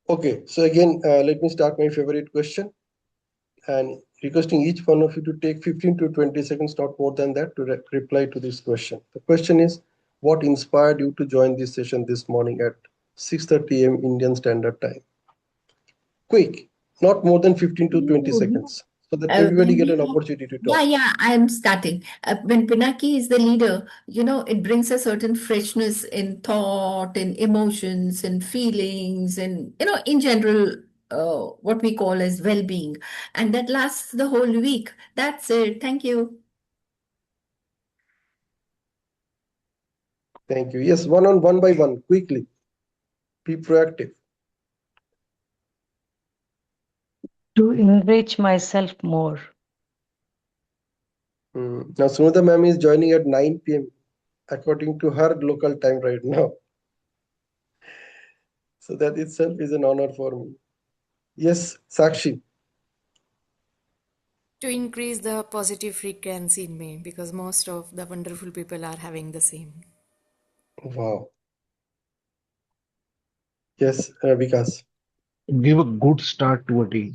Okay, so again, let me start my favorite question and requesting each one of you to take 15 to 20 seconds, not more than that, to reply to this question. The question is, what inspired you to join this session this morning at 6:30 a.m. Indian Standard Time? Quick, not more than 15 to 20 seconds, so that everybody When get we an have, opportunity to yeah, talk. yeah, I'm starting. When Pinaki is the leader, it brings a certain freshness in thought, in emotions, in feelings, and, in general, what we call as well-being. And that lasts the whole week. That's it. Thank you. Thank you. Yes, one by one, quickly. Be proactive. To enrich myself more. Now, Sunita ma'am is joining at 9 p.m. according to her local time right now. So that itself is an honor for me. Yes, Sakshi. To increase the positive frequency in me because most of the wonderful people are having the same. Wow. Yes, Vikas. Give a good start to a day.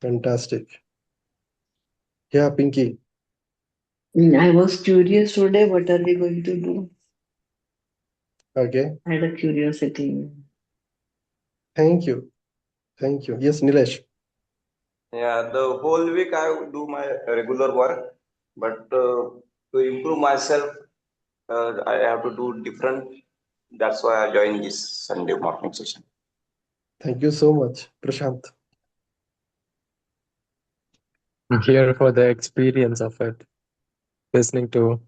Fantastic. Yeah, Pinky. I was curious today, what are we going to do? Okay. I had a curiosity. Thank you. Thank you. Yes, Nilesh. Yeah, the whole week I do my regular work, but to improve myself, I have to do different. That's why I joined this Sunday morning session. Thank you so much, Prashant. I'm here for the experience of it, listening to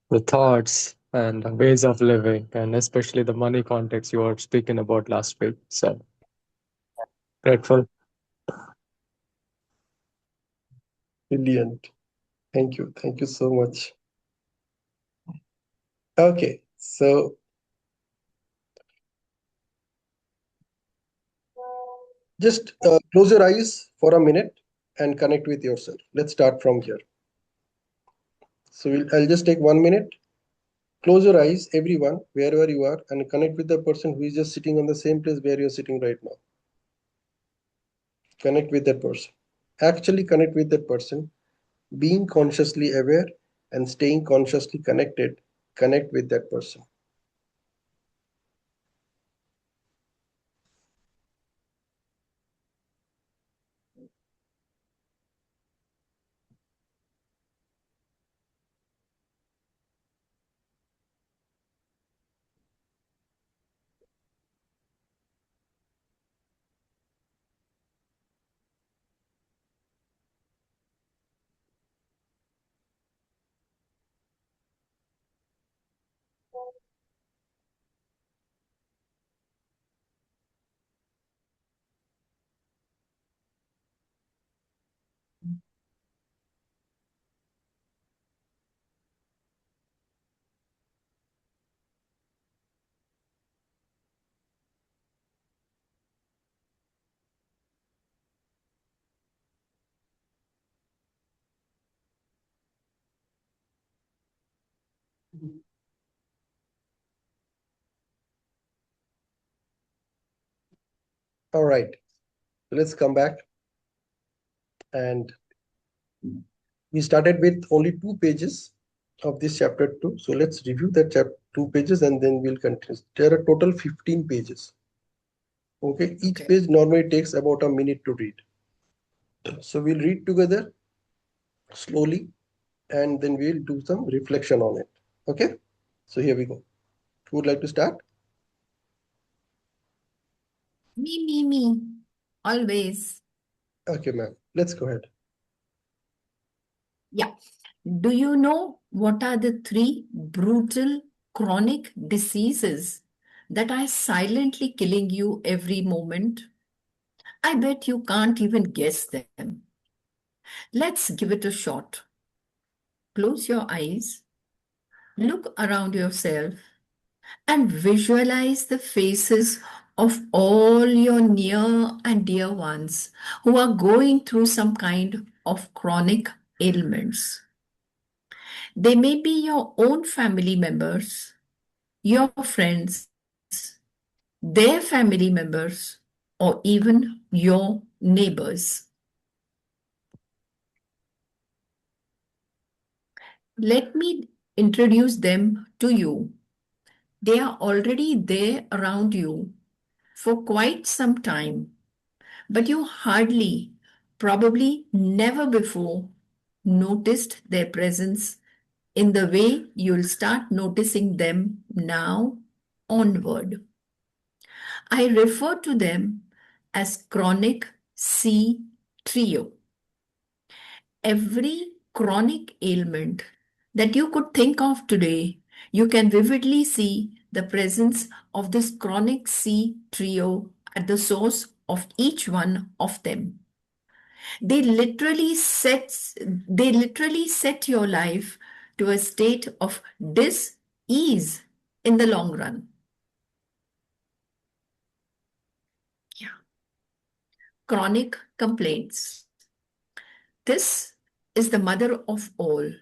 the thoughts and the ways of living, and especially the money context you were speaking about last week. So grateful. Brilliant. Thank you. Thank you so much. Okay, so just close your eyes for a minute and connect with yourself. Let's start from here. So I'll just take 1 minute. Close your eyes, everyone, wherever you are, and connect with the person who is just sitting on the same place where you're sitting right now. Connect with that person. Actually, connect with that person. Being consciously aware and staying consciously connected, connect with that person. All right, so let's come back. And we started with only 2 pages of this chapter 2. So let's review that chapter 2 pages and then we'll continue. There are total 15 pages. Okay, each Okay. page normally takes about a minute to read. So we'll read together slowly and then we'll do some reflection on it. Okay, so here we go. Who would like to start? Me. Always. Okay, ma'am, let's go ahead. Yeah. Do you know what are the three brutal chronic diseases that are silently killing you every moment? I bet you can't even guess them. Let's give it a shot. Close your eyes, look around yourself, and visualize the faces of all your near and dear ones who are going through some kind of chronic ailments. They may be your own family members, your friends, their family members, or even your neighbors. Let me introduce them to you. They are already there around you for quite some time, but you hardly, probably never before, noticed their presence in the way you'll start noticing them now onward. I refer to them as chronic C trio. Every chronic ailment that you could think of today, you can vividly see the presence of this chronic C trio at the source of each one of them. They literally set your life to a state of dis-ease in the long run. Yeah. Chronic complaints. This is the mother of all.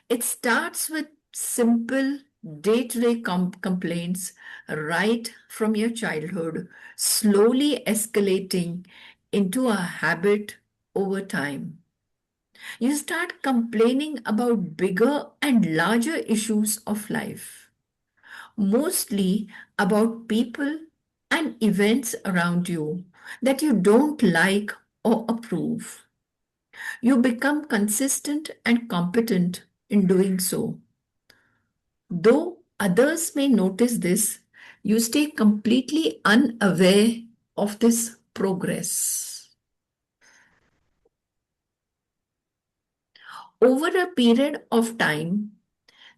It starts with simple day-to-day complaints right from your childhood, slowly escalating into a habit over time. You start complaining about bigger and larger issues of life, mostly about people and events around you that you don't like or approve. You become consistent and competent in doing so. Though others may notice this, you stay completely unaware of this progress. Over a period of time,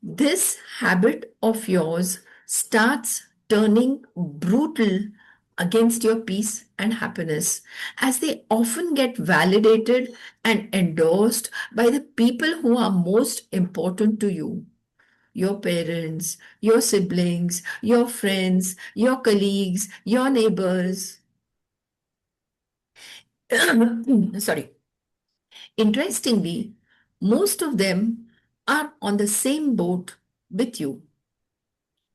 this habit of yours starts turning brutal against your peace and happiness, as they often get validated and endorsed by the people who are most important to you: your parents, your siblings, your friends, your colleagues, your neighbors. Sorry. Interestingly, most of them are on the same boat with you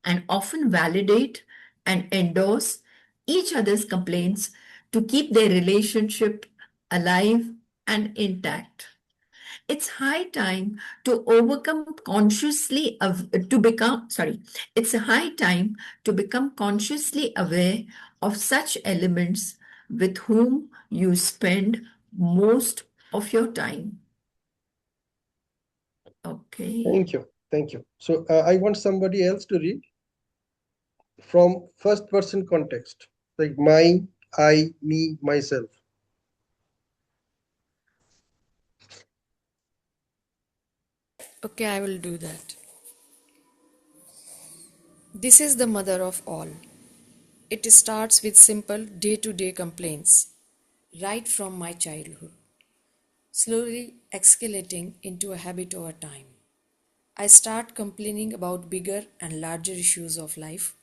and often validate and endorse each other's complaints to keep their relationship alive and intact. It's high time to overcome consciously to become sorry it's a high time to become consciously aware of such elements with whom you spend most of your time. Okay. Thank you. Thank you. So I want somebody else to read from first person context, like my, I, me, myself. Okay, I will do that. This is the mother of all. It starts with simple day to day complaints, right from my childhood, slowly escalating into a habit over time. I start complaining about bigger and larger issues of life,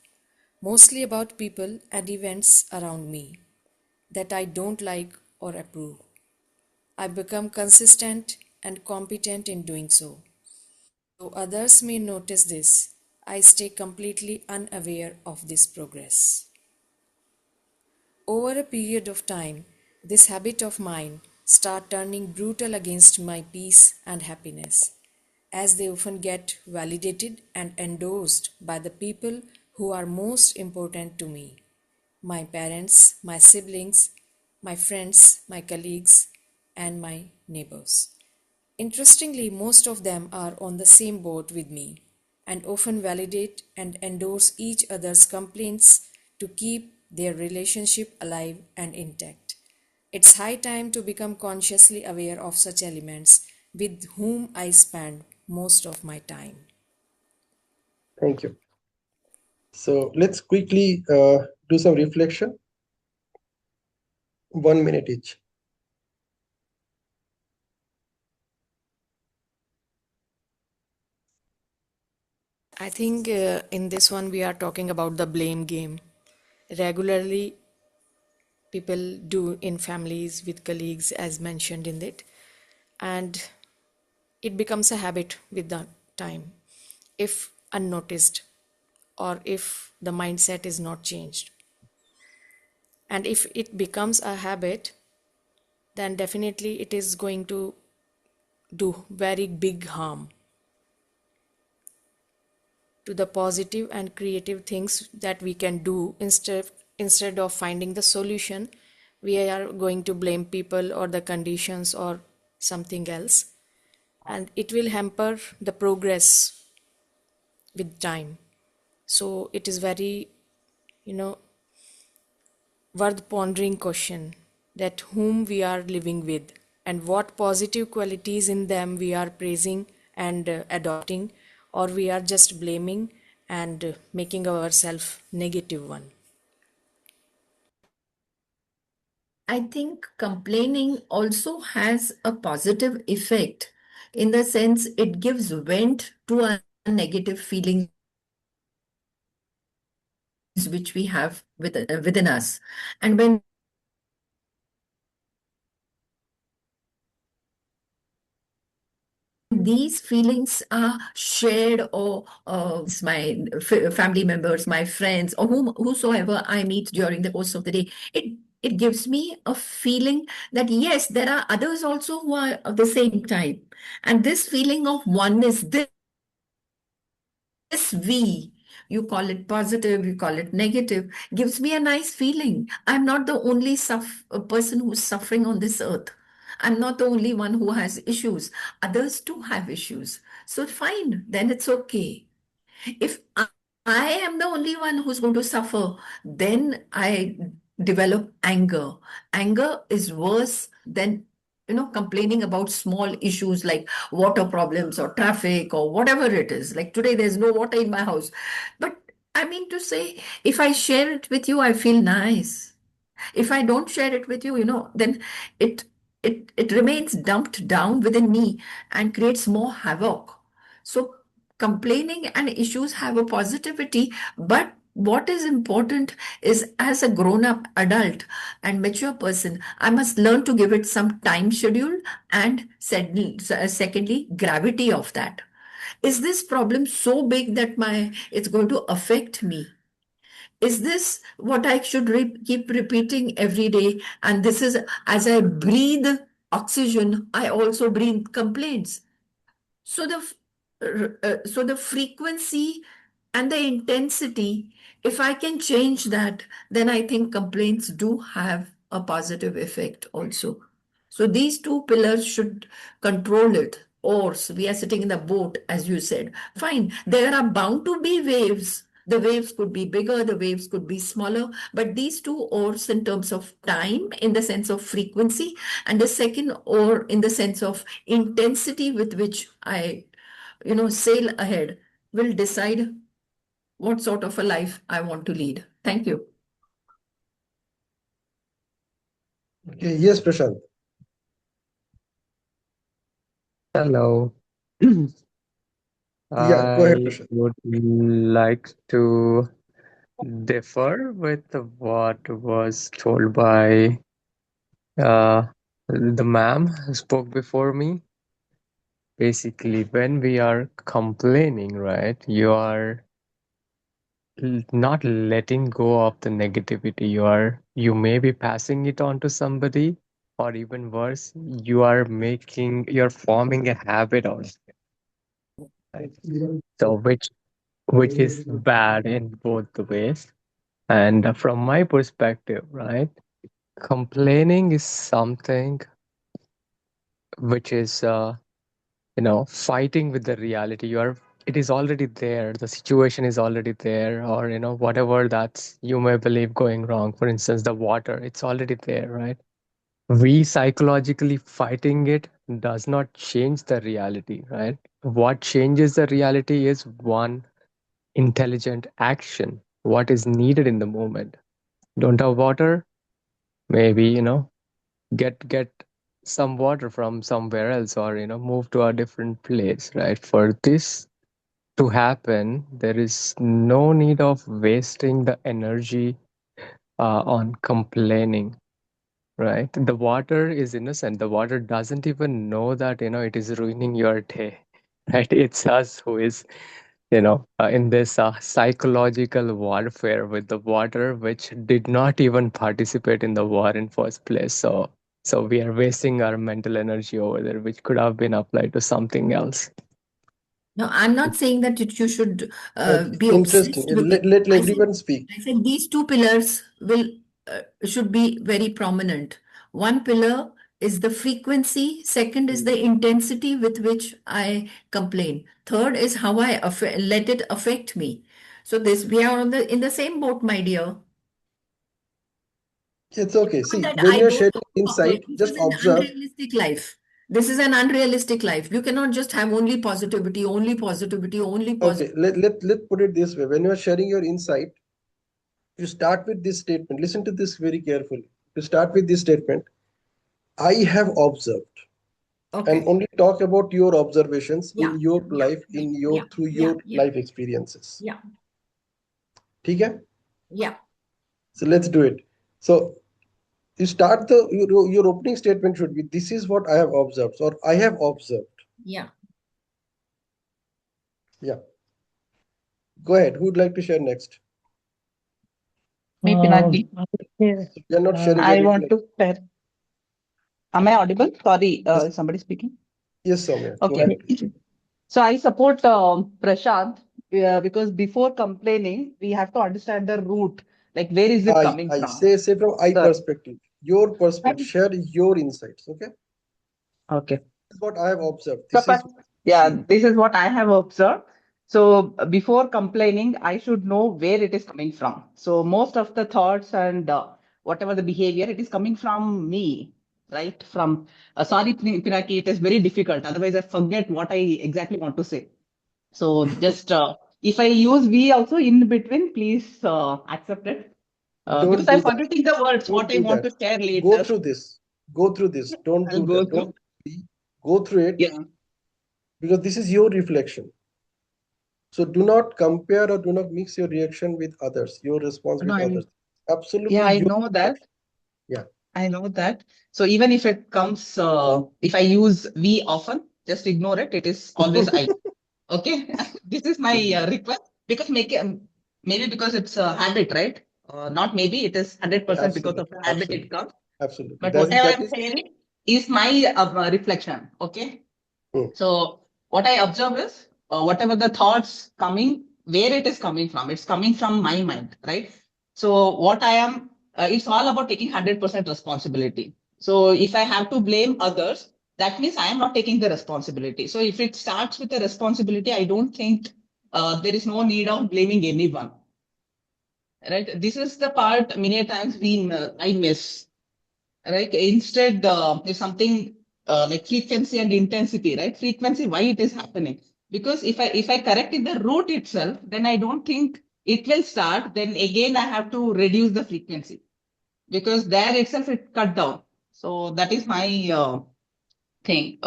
mostly about people and events around me that I don't like or approve. I become consistent and competent in doing so. Though others may notice this, I stay completely unaware of this progress. Over a period of time, this habit of mine start turning brutal against my peace and happiness, as they often get validated and endorsed by the people who are most important to me: my parents, my siblings, my friends, my colleagues, and my neighbors. Interestingly, most of them are on the same boat with me and often validate and endorse each other's complaints to keep their relationship alive and intact. It's high time to become consciously aware of such elements with whom I spend most of my time. Thank you. So let's quickly do some reflection. 1 minute each. I think in this one we are talking about the blame game. Regularly, people do in families with colleagues, as mentioned in it, and it becomes a habit with the time if unnoticed or if the mindset is not changed. And if it becomes a habit, then definitely it is going to do very big harm to the positive and creative things that we can do. Instead of finding the solution, we are going to blame people or the conditions or something else, and it will hamper the progress with time. So it is very, you know, worth pondering question, that whom we are living with and what positive qualities in them we are praising and adopting, or we are just blaming and making ourselves negative one. I think complaining also has a positive effect in the sense it gives vent to our negative feelings which we have within us. And when these feelings are shared, or my family members, my friends, or whosoever I meet during the course of the day, it gives me a feeling that yes, there are others also who are of the same type, and this feeling of oneness, this we, you call it positive, you call it negative, gives me a nice feeling. I'm not the only person who's suffering on this earth. I'm not the only one who has issues. Others too have issues. So fine, then it's okay. If I am the only one who's going to suffer, then I develop anger. Anger is worse than complaining about small issues like water problems or traffic or whatever it is. Like today, there's no water in my house. But I mean to say, if I share it with you, I feel nice. If I don't share it with you, then it it remains dumped down within me and creates more havoc. So complaining and issues have a positivity, but what is important is, as a grown-up adult and mature person, I must learn to give it some time schedule, and secondly, gravity of that. Is this problem so big that it's going to affect me? Is this what I should keep repeating every day? And this is, as I breathe oxygen, I also breathe complaints. So the frequency and the intensity, if I can change that, then I think complaints do have a positive effect also. So these two pillars should control it. Oars, we are sitting in the boat, as you said. Fine, there are bound to be waves. The waves could be bigger, the waves could be smaller, but these two oars, in terms of time, in the sense of frequency, and the second oar in the sense of intensity with which I, sail ahead, will decide what sort of a life I want to lead. Thank you. Okay, yes, Prashant. Hello. Yeah, go ahead, I Prashant. would like to differ with what was told by uh, the ma'am who spoke before me. Basically, when we are complaining, right, you are not letting go of the negativity. You may be passing it on to somebody, or even worse, you're forming a habit of it, right? So which is bad in both the ways. And from my perspective, right, complaining is something which is fighting with the reality. It is already there, the situation is already there, or whatever that's you may believe going wrong, for instance the water, it's already there, right? We psychologically fighting it does not change the reality, right? What changes the reality is one intelligent action, what is needed in the moment. Don't have water, maybe get some water from somewhere else, or move to a different place, right? For this to happen, there is no need of wasting the energy on complaining, right? The water is innocent. The water doesn't even know that it is ruining your day, right? It's us who is in this psychological warfare with the water, which did not even participate in the war in first place. So we are wasting our mental energy over there, which could have been applied to something else. No, I'm not saying that you should be Interesting. obsessed with it. Let I said, everyone speak. these two pillars should be very prominent. One pillar is the frequency. Second is the intensity with which I complain. Third is how I let it affect me. So this we are in the same boat, my dear. It's okay. Not See, that when I you're don't. sharing insight, This just is an observe. unrealistic life. This is an unrealistic life. You cannot just have only positivity, only positivity, only Okay, positivity. let put it this way. When you're sharing your insight, you start with this statement. Listen to this very carefully. You start with this statement. I have observed, and Okay. only talk about your observations Yeah. in your Yeah. life, Yeah. in Yeah. your through Yeah. your Yeah. life experiences. Yeah. ठीक है? Yeah. So let's do it. So you start your opening statement should be, this is what I have observed, or I have observed. Yeah. Yeah. Go ahead. Who would like to share next? Me, Pinaki. Okay. So we are not sharing your I want reflection. to share. Am I audible? Sorry, Yes, is somebody speaking? yes, Soumya. Go Okay. ahead, please. So I support Prashant because before complaining, we have to understand the root. Like, where is it coming I from? say from I So, perspective, your perspective, and- share your insights. Okay, okay. this is what I have observed. So, This is what I yeah, see. this is what I have observed. So, before complaining, I should know where it is coming from. So, most of the thoughts and whatever the behavior, it is coming from me, right? From, sorry, Pinaki, it is very difficult. Otherwise, I forget what I exactly want to say. So, just if I use we also in between, please accept it. Because Don't I'm do that. forgetting the words, Don't what I do want that. to share Go later. through this. Go through this. Don't I'll do go that. through. Don't be. Go through it Yeah. because this is your reflection. So do not compare or do not mix your reaction with others. Your response No, with others. yeah, Absolutely I your know that. reflection. Yeah. I know that. So even if it comes, if I use we often, just ignore it. It is always I. Okay. This is my request because maybe because it's a habit, right? Not maybe it is 100% because of Absolutely. the habit it Absolutely. comes. Absolutely. But whatever That I'm is. saying is my reflection. Okay. Hmm. So what I observe is whatever the thoughts coming, where it is coming from, it's coming from my mind, right? So what I am, it's all about taking 100% responsibility. So if I have to blame others, that means I am not taking the responsibility. So if it starts with the responsibility, I don't think there is no need of blaming anyone, right? This is the part many times I miss, right? Instead, there's something like frequency and intensity, right? Frequency, why it is happening? Because if I correct in the root itself, then I don't think it will start. Then again, I have to reduce the frequency because there itself it cut down. So that is my thing.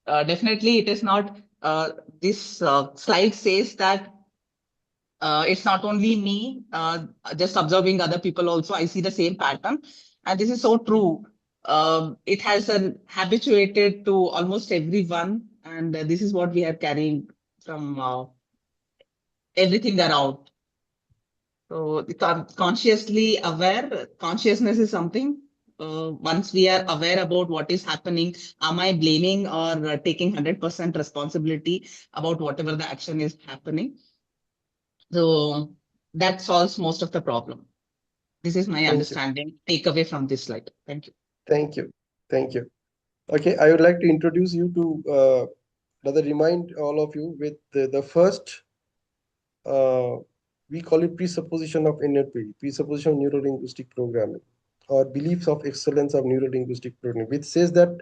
Definitely, it is not. This slide says that it's not only me just observing other people also. I see the same pattern, and this is so true. It has habituated to almost everyone, and this is what we are carrying from everything around. So consciously aware, consciousness is something. Once we are aware about what is happening, am I blaming or taking 100% responsibility about whatever the action is happening? So that solves most of the problem. This is my Thank you. understanding, takeaway from this slide. Thank you. Thank you. Thank you. Okay, I would like to introduce you to rather remind all of you with the first uh, we call it presupposition of NLP, presupposition of neuro-linguistic programming, or beliefs of excellence of neuro-linguistic programming, which says that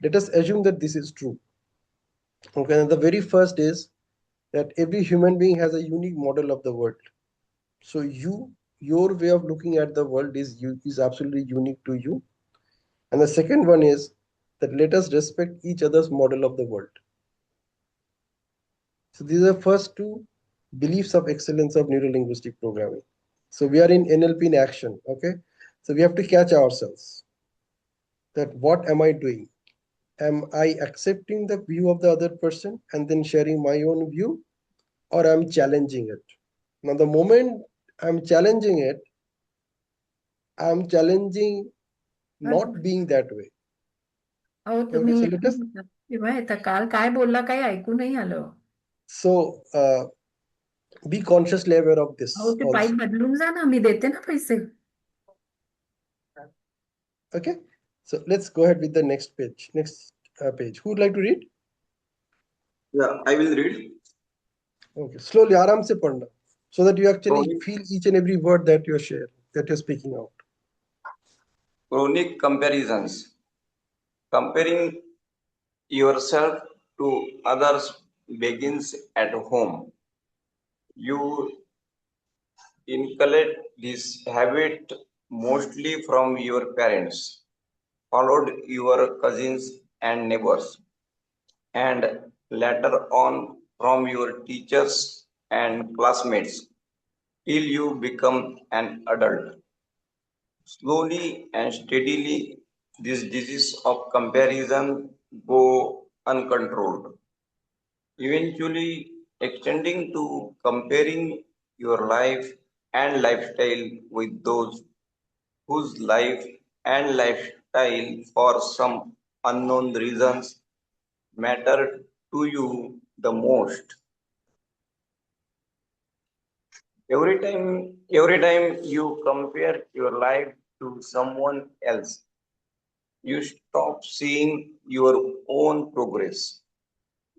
let us assume that this is true. Okay, and the very first is that every human being has a unique model of the world. So your way of looking at the world is absolutely unique to you. And the second one is that let us respect each other's model of the world. So these are first two beliefs of excellence of neuro-linguistic programming. So we are in NLP in action. Okay. So we have to catch ourselves that what am I doing? Am I accepting the view of the other person and then sharing my own view? or I'm challenging it. Now, the moment I'm challenging it, I'm challenging not being that way. अहो Okay, तुम्ही so let us. तेव्हा येतं काल काय बोलला काही ऐकू नाही आलं. So be consciously aware of अहो this ते पाईप also. बदलून जा ना, मी देते ना पैसे. Okay, so let's go ahead with the next page. Next page. Who would like to read? Yeah, I will read. Okay, slowly, आराम से पढ़ना, so that you actually Chronic, feel each and every word that you're sharing, that you're speaking out. chronic comparisons. Comparing yourself to others begins at home. You inculcate this habit mostly from your parents, followed your cousins and neighbors, and later on from your teachers and classmates till you become an adult. Slowly and steadily, this disease of comparison go uncontrolled, eventually extending to comparing your life and lifestyle with those whose life and lifestyle for some unknown reasons matter to you the most. Every time you compare your life to someone else, you stop seeing your own progress.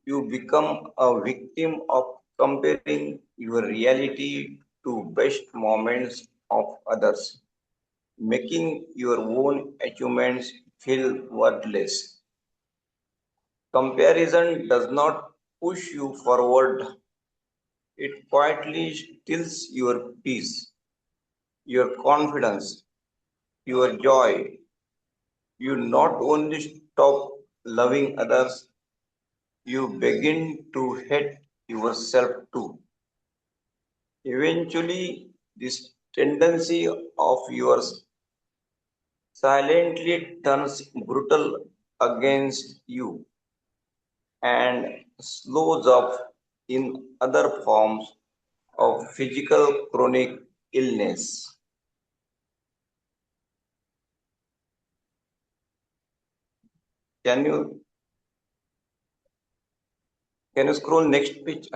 You become a victim of comparing your reality to best moments of others, making your own achievements feel worthless. Comparison does not push you forward, it quietly steals your peace, your confidence, your joy. You not only stop loving others, you begin to hate yourself too. Eventually, this tendency of yours silently turns brutal against you and slows up in other forms of physical chronic illness. Can you can you scroll next page?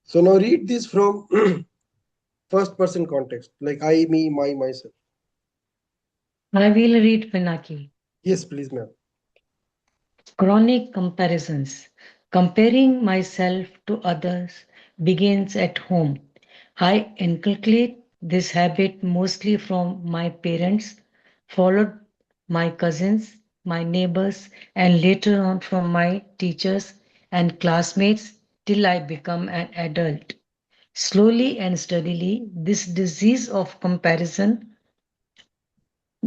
So now read this from first person context, like I, me, my, myself. I will read Pinaki. Yes, please, ma'am. Chronic comparisons. Comparing myself to others begins at home. I inculcate this habit mostly from my parents, followed my cousins, my neighbors, and later on from my teachers and classmates till I become an adult. Slowly and steadily, this disease of comparison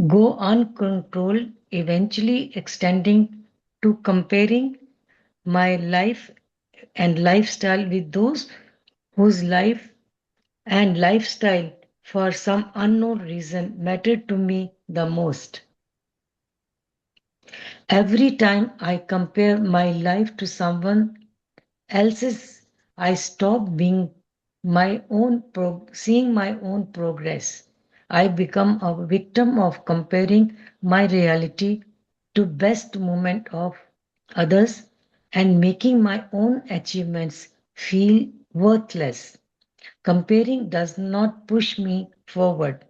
go uncontrolled, eventually extending to comparing my life and lifestyle with those whose life and lifestyle for some unknown reason mattered to me the most. Every time I compare my life to someone else's, I stop being seeing my own progress. I become a victim of comparing my reality to best moment of others and making my own achievements feel worthless. Comparing does not push me forward.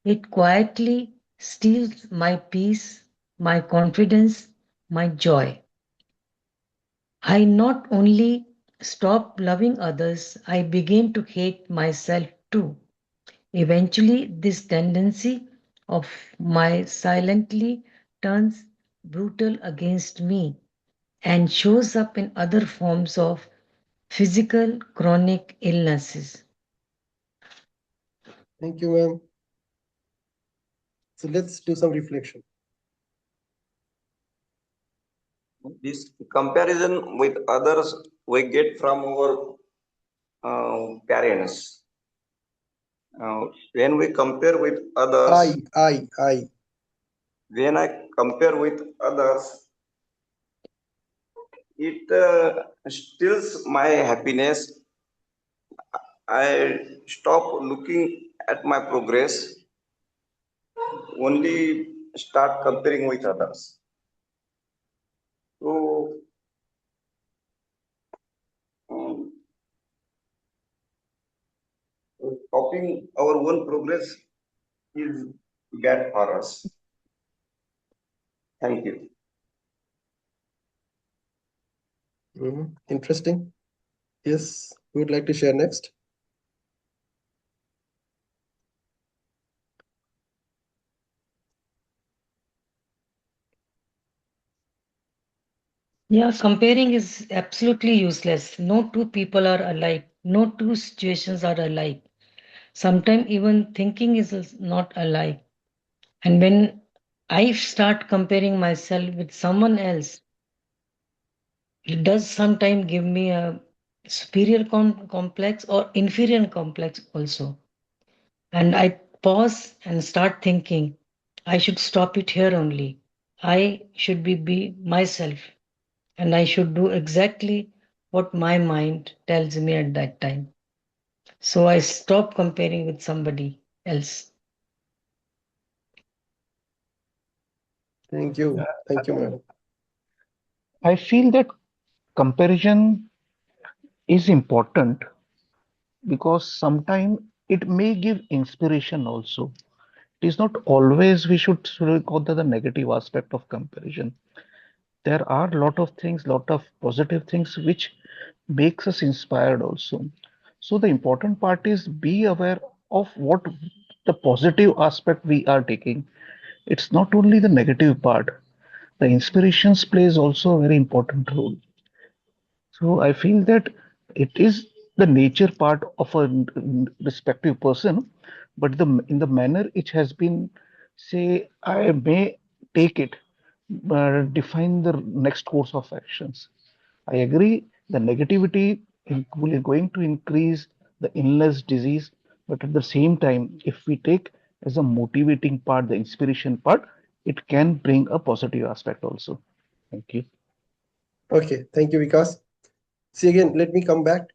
It quietly steals my peace, my confidence, my joy. I not only stopped loving others, I began to hate myself too. Eventually, this tendency of my silently turns brutal against me and shows up in other forms of physical chronic illnesses. Thank you, ma'am. So let's do some reflection. This comparison with others we get from our parents. When we compare with others, when I compare with others, it steals my happiness. I stop looking at my progress, only start comparing with others. So, um, copying our own progress is bad for us. Thank you. Interesting. Yes, who would like to share next? Yeah, comparing is absolutely useless. No two people are alike. No two situations are alike. Sometimes even thinking is not alike. And when I start comparing myself with someone else, it does sometimes give me a superior complex or inferior complex also. And I pause and start thinking, I should stop it here only. I should be myself and I should do exactly what my mind tells me at that time. So I stop comparing with somebody else. Thank you. Thank you, madam. I feel that comparison is important because sometimes it may give inspiration also. It is not always we should go to the negative aspect of comparison. There are a lot of things, lot of positive things which makes us inspired also. So the important part is be aware of what the positive aspect we are taking. It's not only the negative part. The inspirations plays also a very important role. So I feel that it is the nature part of a respective person, but the in the manner it has been, say, I may take it, define the next course of actions. I agree the negativity will going to increase the illness disease, but at the same time, if we take as a motivating part, the inspiration part, it can bring a positive aspect also. Thank you. Okay, thank you, Vikas. See again, let me come back.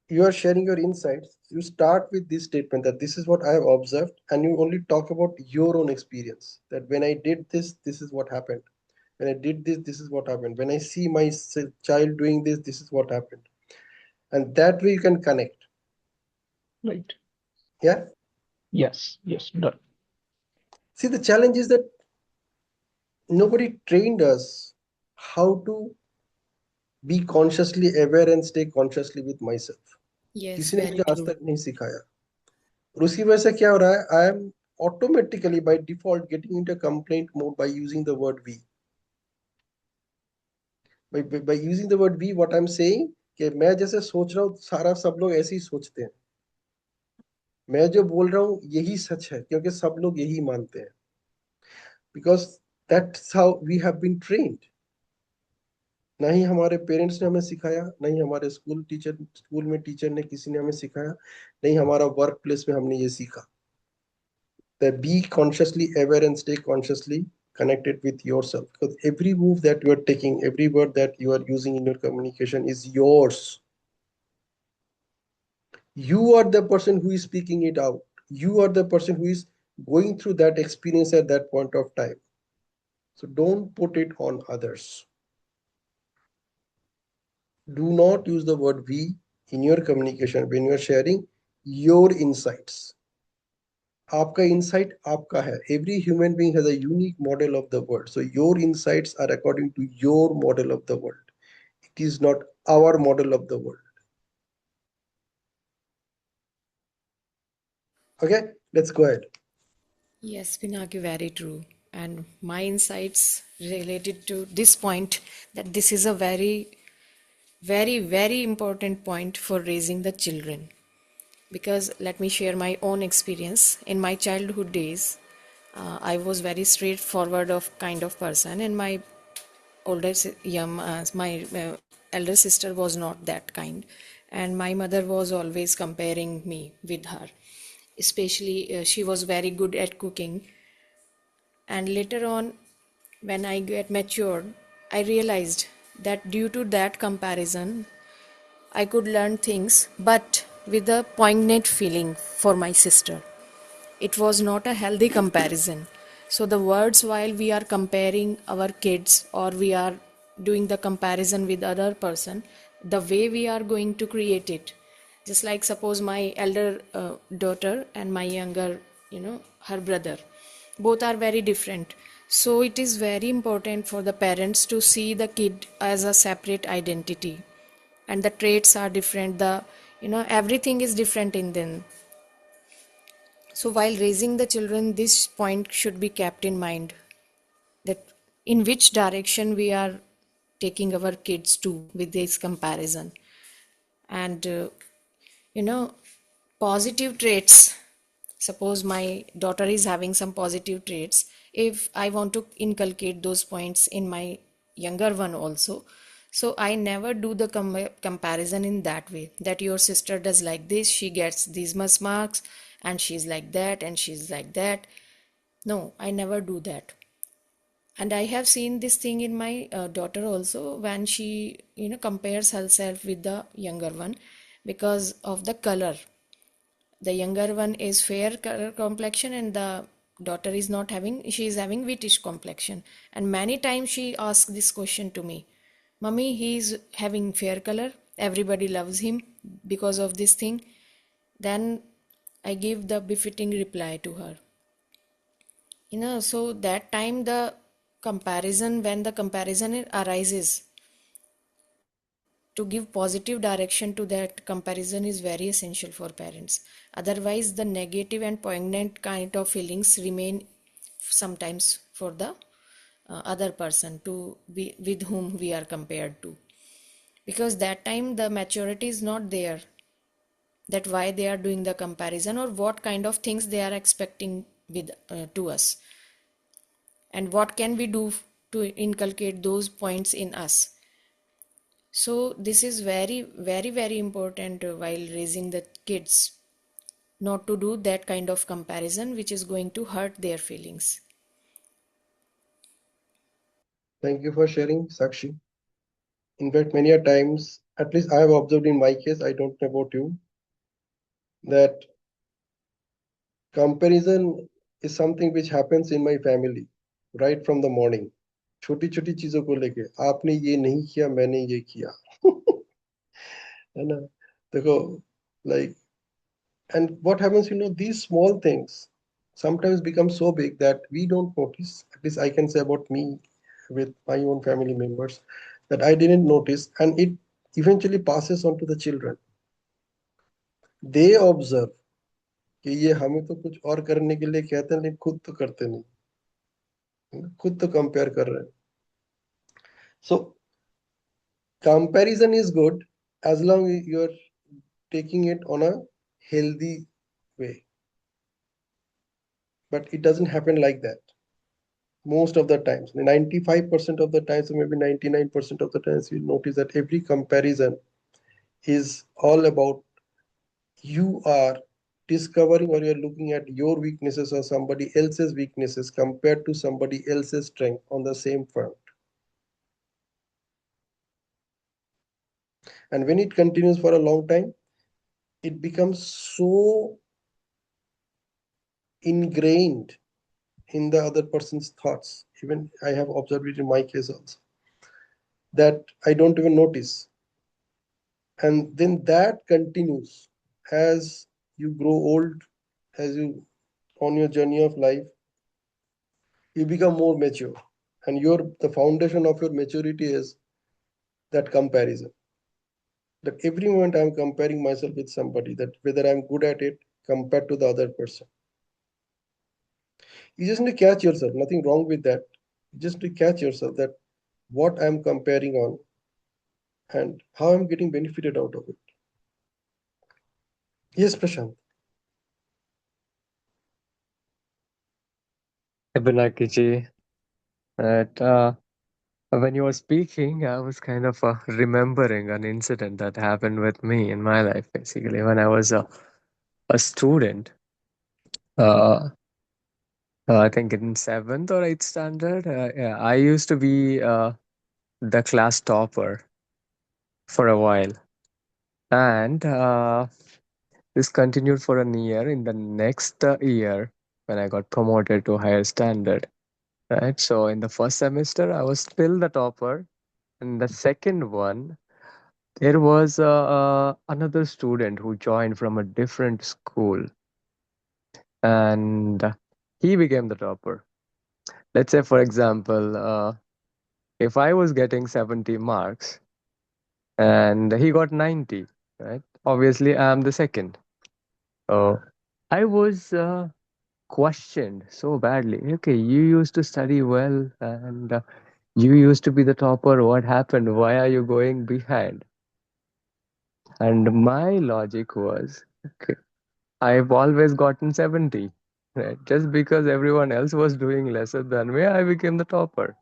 You are sharing your insights. You start with this statement that this is what I have observed, and you only talk about your own experience. That when I did this, this is what happened. When I did this, this is what happened. When I see my child doing this, this is what happened. And that way you can connect. Right. Yeah. Yes, yes, done. See, the challenge is that nobody trained us how to be consciously aware and stay consciously with myself. Yes, किसी ने very मुझे आज true. तक नहीं सिखाया. और उसकी वजह से क्या हो रहा है? I am automatically by default getting into complaint mode by using the word we. By using the word we, what I'm saying कि मैं जैसे सोच रहा हूँ सारा सब लोग ऐसे ही सोचते हैं. मैं जो बोल रहा हूँ यही सच है क्योंकि सब लोग यही मानते हैं. Because that's how we have been trained. ना ही हमारे पेरेंट्स ने हमें सिखाया, ना ही हमारे स्कूल में टीचर ने किसी ने हमें सिखाया, नहीं हमारा वर्क प्लेस में हमने ये सीखा. That be consciously aware and stay consciously connected with yourself, because every move that you are taking, every word that you are using in your communication is yours. You are the person who is speaking it out. You are the person who is going through that experience at that point of time. So don't put it on others. Do not use the word we in your communication when you are sharing your insights. आपका insight आपका है. Every human being has a unique model of the world. So your insights are according to your model of the world. It is not our model of the world. Okay, let's go ahead. Yes, Pinaki, very true. And my insights related to this point, that this is a very, very, very important point for raising the children. Because let me share my own experience. In my childhood days, I was very straightforward of kind of person, and my my elder sister was not that kind, and my mother was always comparing me with her. Especially, she was very good at cooking, and later on, when I get matured, I realized that due to that comparison, I could learn things, but with a poignant feeling for my sister. It was not a healthy comparison. So, the words while we are comparing our kids or we are doing the comparison with other person, the way we are going to create it, just like suppose my elder daughter and my younger, her brother, both are very different. So, it is very important for the parents to see the kid as a separate identity, and the traits are different, the everything is different in them. So while raising the children, this point should be kept in mind, that in which direction we are taking our kids to with this comparison. And you know positive traits, suppose my daughter is having some positive traits, if I want to inculcate those points in my younger one also, so I never do the comparison in that way, that your sister does like this, she gets these much marks, and she's like that and she's like that. No, I never do that. And I have seen this thing in my daughter also, when she compares herself with the younger one because of the color. The younger one is fair color complexion, and the daughter is not having, she is having whitish complexion. And many times she asks this question to me, mummy, he is having fair color, everybody loves him because of this thing. Then I give the befitting reply to her. So that time the comparison, when the comparison arises, to give positive direction to that comparison is very essential for parents. Otherwise, the negative and poignant kind of feelings remain sometimes for the other person to be with whom we are compared to, because that time the maturity is not there, that why they are doing the comparison or what kind of things they are expecting with to us, and what can we do to inculcate those points in us. So this is very, very, very important while raising the kids, not to do that kind of comparison which is going to hurt their feelings. Thank you for sharing, Sakshi. In fact, many a times, at least I have observed in my case, I don't know about you, that comparison is something which happens in my family right from the morning. छोटी छोटी चीजों को लेके आपने ये नहीं किया मैंने ये किया है ना देखो like and what happens these small things sometimes become so big that we don't notice, at least I can say about me with my own family members, that I didn't notice, and it eventually passes on to the children. They observe कि ये हमें तो कुछ और करने के लिए कहते हैं लेकिन खुद तो करते नहीं, खुद तो कंपेयर कर रहे हैं. So comparison is good as long as you're taking it on a healthy way, but it doesn't happen like that most of the times. 95% of the times, or maybe 99% of the times, you notice that every comparison is all about you are discovering or you're looking at your weaknesses or somebody else's weaknesses compared to somebody else's strength on the same front. And when it continues for a long time, it becomes so ingrained in the other person's thoughts. Even I have observed it in my case also, that I don't even notice. And then that continues as you grow old, as you on your journey of life, you become more mature. And the foundation of your maturity is that comparison. That every moment I'm comparing myself with somebody, that whether I'm good at it compared to the other person. You just need to catch yourself, nothing wrong with that. You just need to catch yourself that what I'm comparing on and how I'm getting benefited out of it. Yes, Prashant. Abhinaki that when you were speaking, I was kind of remembering an incident that happened with me in my life, basically, when I was a student. Uh, I think in seventh or eighth standard. Yeah, I used to be the class topper for a while. And this continued for a year. In the next year, when I got promoted to higher standard, right? So in the first semester, I was still the topper. In the second one, there was another student who joined from a different school, and he became the topper. Let's say, for example, if I was getting 70 marks and he got 90, right? Obviously, I'm the second. So I was questioned so badly. Okay, you used to study well and you used to be the topper. What happened? Why are you going behind? And my logic was, okay, I've always gotten 70, right? Just because everyone else was doing lesser than me, I became the topper,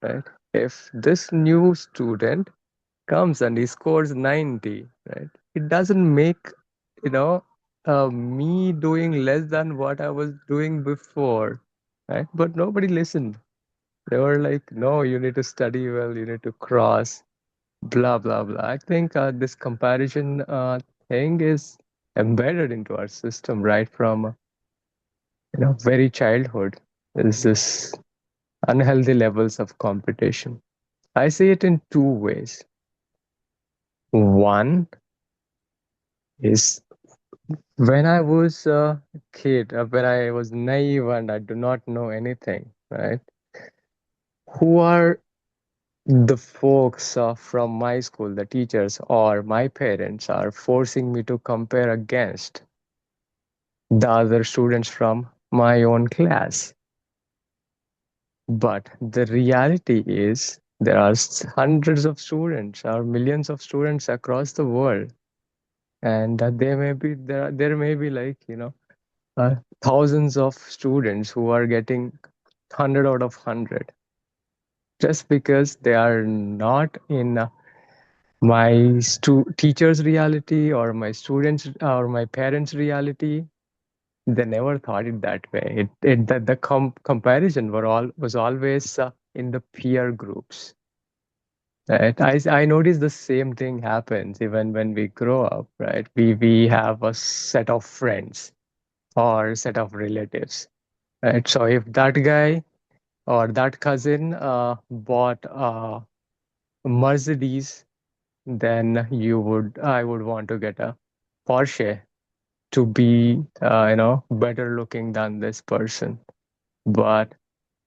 right? If this new student comes and he scores 90, right? It doesn't make, you know, me doing less than what I was doing before, right? But nobody listened. They were like, no, you need to study well, you need to cross, blah, blah, blah. I think this comparison thing is embedded into our system right from, very childhood. Is this unhealthy levels of competition. I see it in two ways. One is when I was a kid, when I was naive and I do not know anything, right? Who are the folks from my school, the teachers or my parents are forcing me to compare against the other students from my own class. But the reality is there are hundreds of students or millions of students across the world, and there may be like thousands of students who are getting 100 out of 100 just because they are not in my teacher's reality or my students or my parents' reality. They never thought it that way. The comparison was always in the peer groups. Right? I notice the same thing happens even when we grow up, right? We have a set of friends or set of relatives, right? So if that guy or that cousin bought a Mercedes, then I would want to get a Porsche to be better looking than this person. But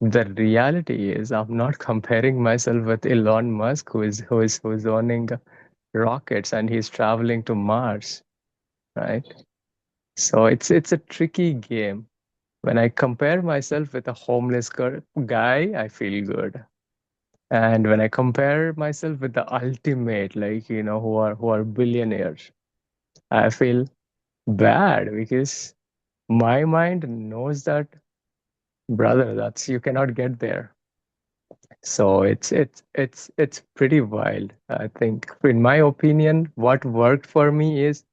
the reality is I'm not comparing myself with Elon Musk who's owning rockets and he's traveling to Mars, right? So it's a tricky game. When I compare myself with a homeless guy, I feel good. And when I compare myself with the ultimate, like who are billionaires, I feel bad because my mind knows that, brother, that's you cannot get there. So it's pretty wild. I think, in my opinion, what worked for me is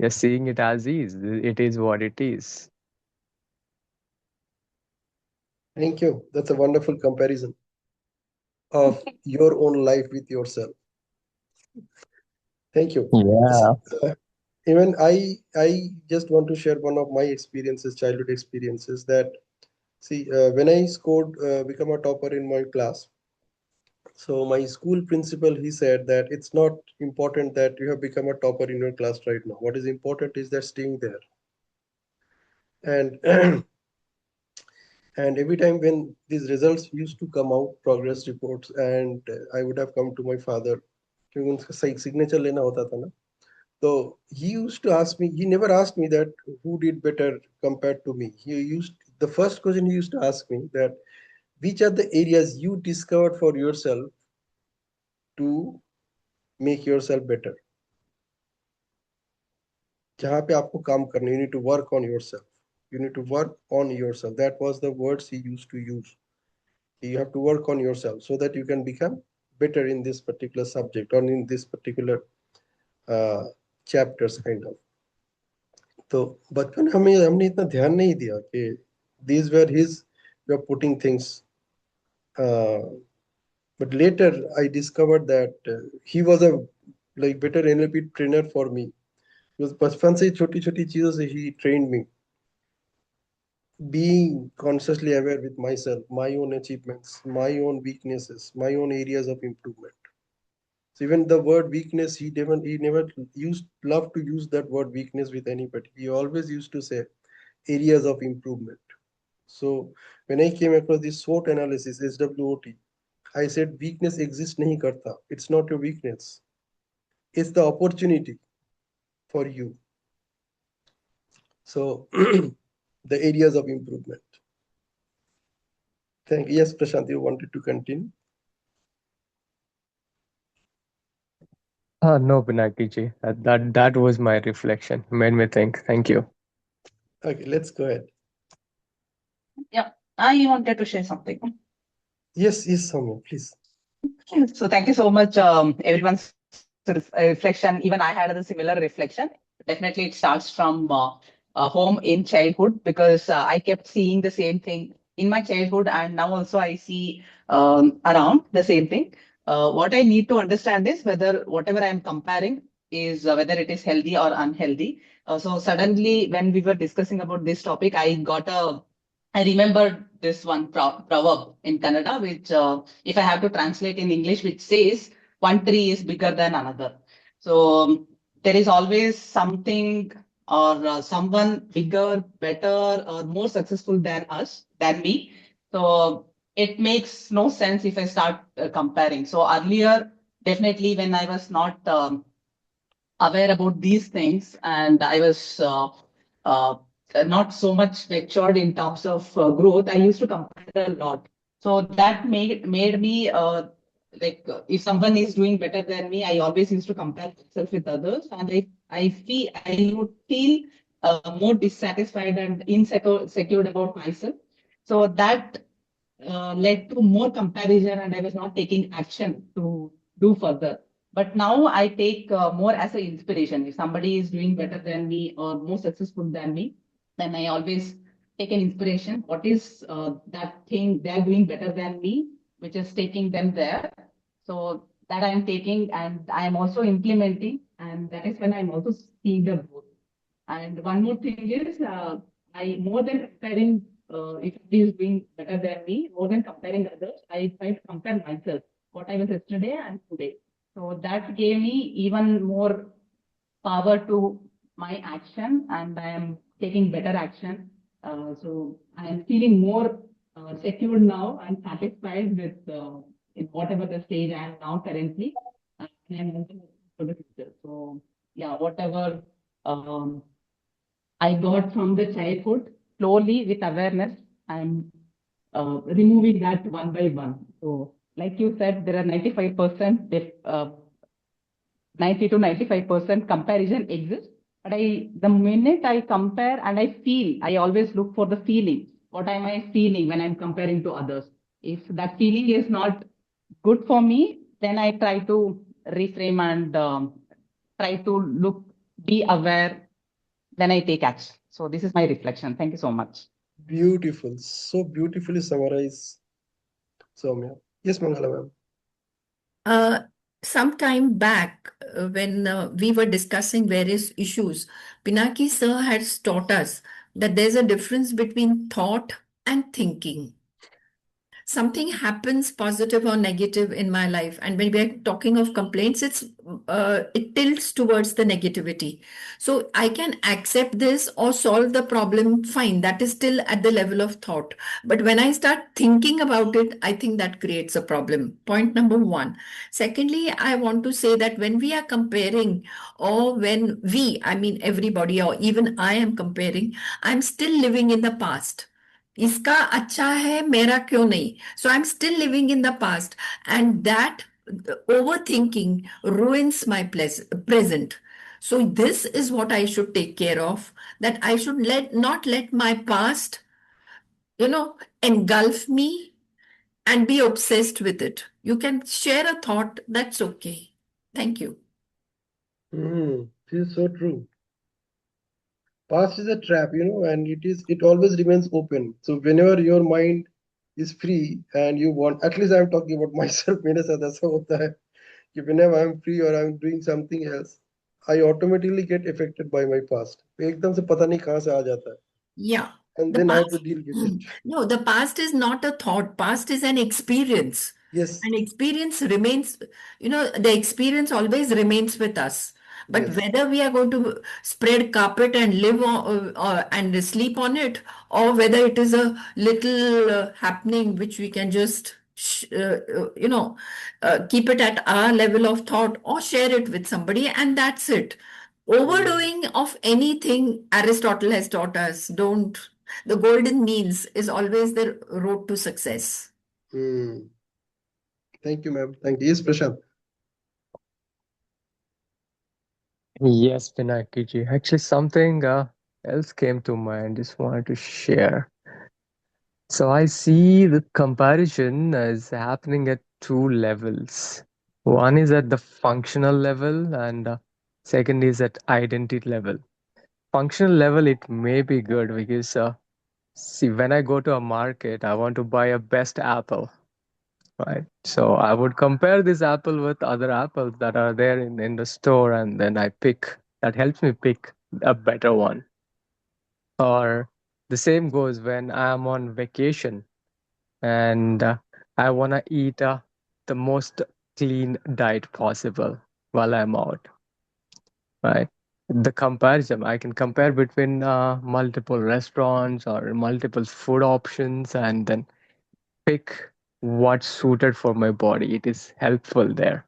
just seeing it as is. It is what it is. Thank you. That's a wonderful comparison of your own life with yourself. Thank you. Yeah. See, even I just want to share one of my experiences, childhood experiences. That see, when I scored, become a topper in my class. So my school principal, he said that it's not important that you have become a topper in your class right now. What is important is that staying there. And and every time when these results used to come out, progress reports, and I would have come to my father, क्योंकि उनका signature लेना होता था ना. So he used to ask me. He never asked me that who did better compared to me. The first question he used to ask me that which are the areas you discovered for yourself to make yourself better. जहाँ पे आपको काम करना, you need to work on yourself. You need to work on yourself. That was the words he used to use. You have to work on yourself so that you can become better in this particular subject or in this particular uh, chapters kind of. तो बचपन में हमें हमने इतना ध्यान नहीं दिया कि these were his way of putting things uh, But later I discovered that he was a like better NLP trainer for me, because बचपन से छोटी छोटी चीजों से he trained me, being consciously aware with myself, my own achievements, my own weaknesses, my own areas of improvement. So even the word weakness, he never used love to use that word weakness with anybody. He always used to say areas of improvement. So when I came across this SWOT analysis, SWOT, I said weakness exists nahi karta. It's not your weakness. It's the opportunity for you. So the areas of improvement. Thank you. Yes, Prashant, you wanted to continue. No, Pinaki ji. That was my reflection. Made me think. Thank you. Okay, let's go ahead. Yeah, I wanted to share something. Yes, yes, Soumya, please. So thank you so much, everyone's reflection. Even I had a similar reflection. Definitely, it starts from home in childhood, because I kept seeing the same thing in my childhood, and now also I see around the same thing. What I need to understand is whether whatever I am comparing is whether it is healthy or unhealthy. So suddenly, when we were discussing about this topic, I remembered this one proverb in Kannada, which, if I have to translate in English, which says, one tree is bigger than another. So there is always something or someone bigger, better, or more successful than us, than me. So it makes no sense if I start comparing. So earlier, definitely when I was not aware about these things, and I was uh, not so much matured in terms of growth, I used to compare a lot. So that made me if someone is doing better than me, I always used to compare myself with others, and I would feel more dissatisfied and insecure secured about myself. So that led to more comparison, and I was not taking action to do further. But now I take more as an inspiration. If somebody is doing better than me or more successful than me, then I always take an inspiration. What is that thing they are doing better than me, which is taking them there? So that I am taking and I am also implementing, and that is when I'm also seeing the growth. And one more thing is, I more than comparing if he is doing better than me, more than comparing others, I try to compare myself, what I was yesterday and today. So that gave me even more power to my action, and I am taking better action. So I am feeling more secure now and satisfied with in whatever the stage I am now currently, and I'm moving for the future. So yeah, whatever. I got from the childhood, slowly with awareness, I'm removing that one by one. So, like you said, there are 95%, 90 to 95% comparison exists. But the minute I compare and I feel, I always look for the feeling. What am I feeling when I'm comparing to others? If that feeling is not good for me, then I try to reframe and try to be aware, then I take action. So this is my reflection. Thank you so much. Beautiful. So beautifully summarized, Soumya. Yes, Mangala ma'am. Uh, some time back, when we were discussing various issues, Pinaki sir has taught us that there's a difference between thought and thinking. Something happens positive or negative in my life, and when we're talking of complaints, it tilts towards the negativity. So I can accept this or solve the problem, fine, that is still at the level of thought. But when I start thinking about it, I think that creates a problem. Point number one. Secondly, I want to say that when we are comparing, or when we, I mean everybody, or even I am comparing, I'm still living in the past. इसका अच्छा है मेरा क्यों नहीं, so I'm still living in the past, and that overthinking ruins my present. So this is what I should take care of, that I should not let my past, engulf me and be obsessed with it. You can share a thought, that's okay. Thank you. This is so true. Past is a trap, and it always remains open. So whenever your mind is free and you want, at least I'm talking about myself, मेरे साथ ऐसा होता है कि whenever I'm free or I'm doing something else, I automatically get affected by my past. एकदम से पता नहीं कहाँ से आ जाता है, Yeah. and The then I have to past, deal with it. no, the past is not a thought. Past is an experience. Yes, And experience remains, the experience always remains with us. But yes. whether we are going to spread carpet and live on, and sleep on it, or whether it is a little happening which we can just, keep it at our level of thought or share it with somebody, and that's it. Overdoing of anything, Aristotle has taught us, don't. The golden means is always the road to success. Hmm. Thank you, ma'am. Thank you. Yes, Prashant. Yes, Pinaki ji. Actually, something else came to mind. Just wanted to share. So I see the comparison as happening at two levels. One is at the functional level, and second is at identity level. Functional level, it may be good because see, when I go to a market, I want to buy a best apple, right? So I would compare this apple with other apples that are there in the store, and then I pick. That helps me pick a better one. Or the same goes when I am on vacation and I want to eat the most clean diet possible while I'm out, right? The comparison, I can compare between multiple restaurants or multiple food options and then pick what's suited for my body. It is helpful there.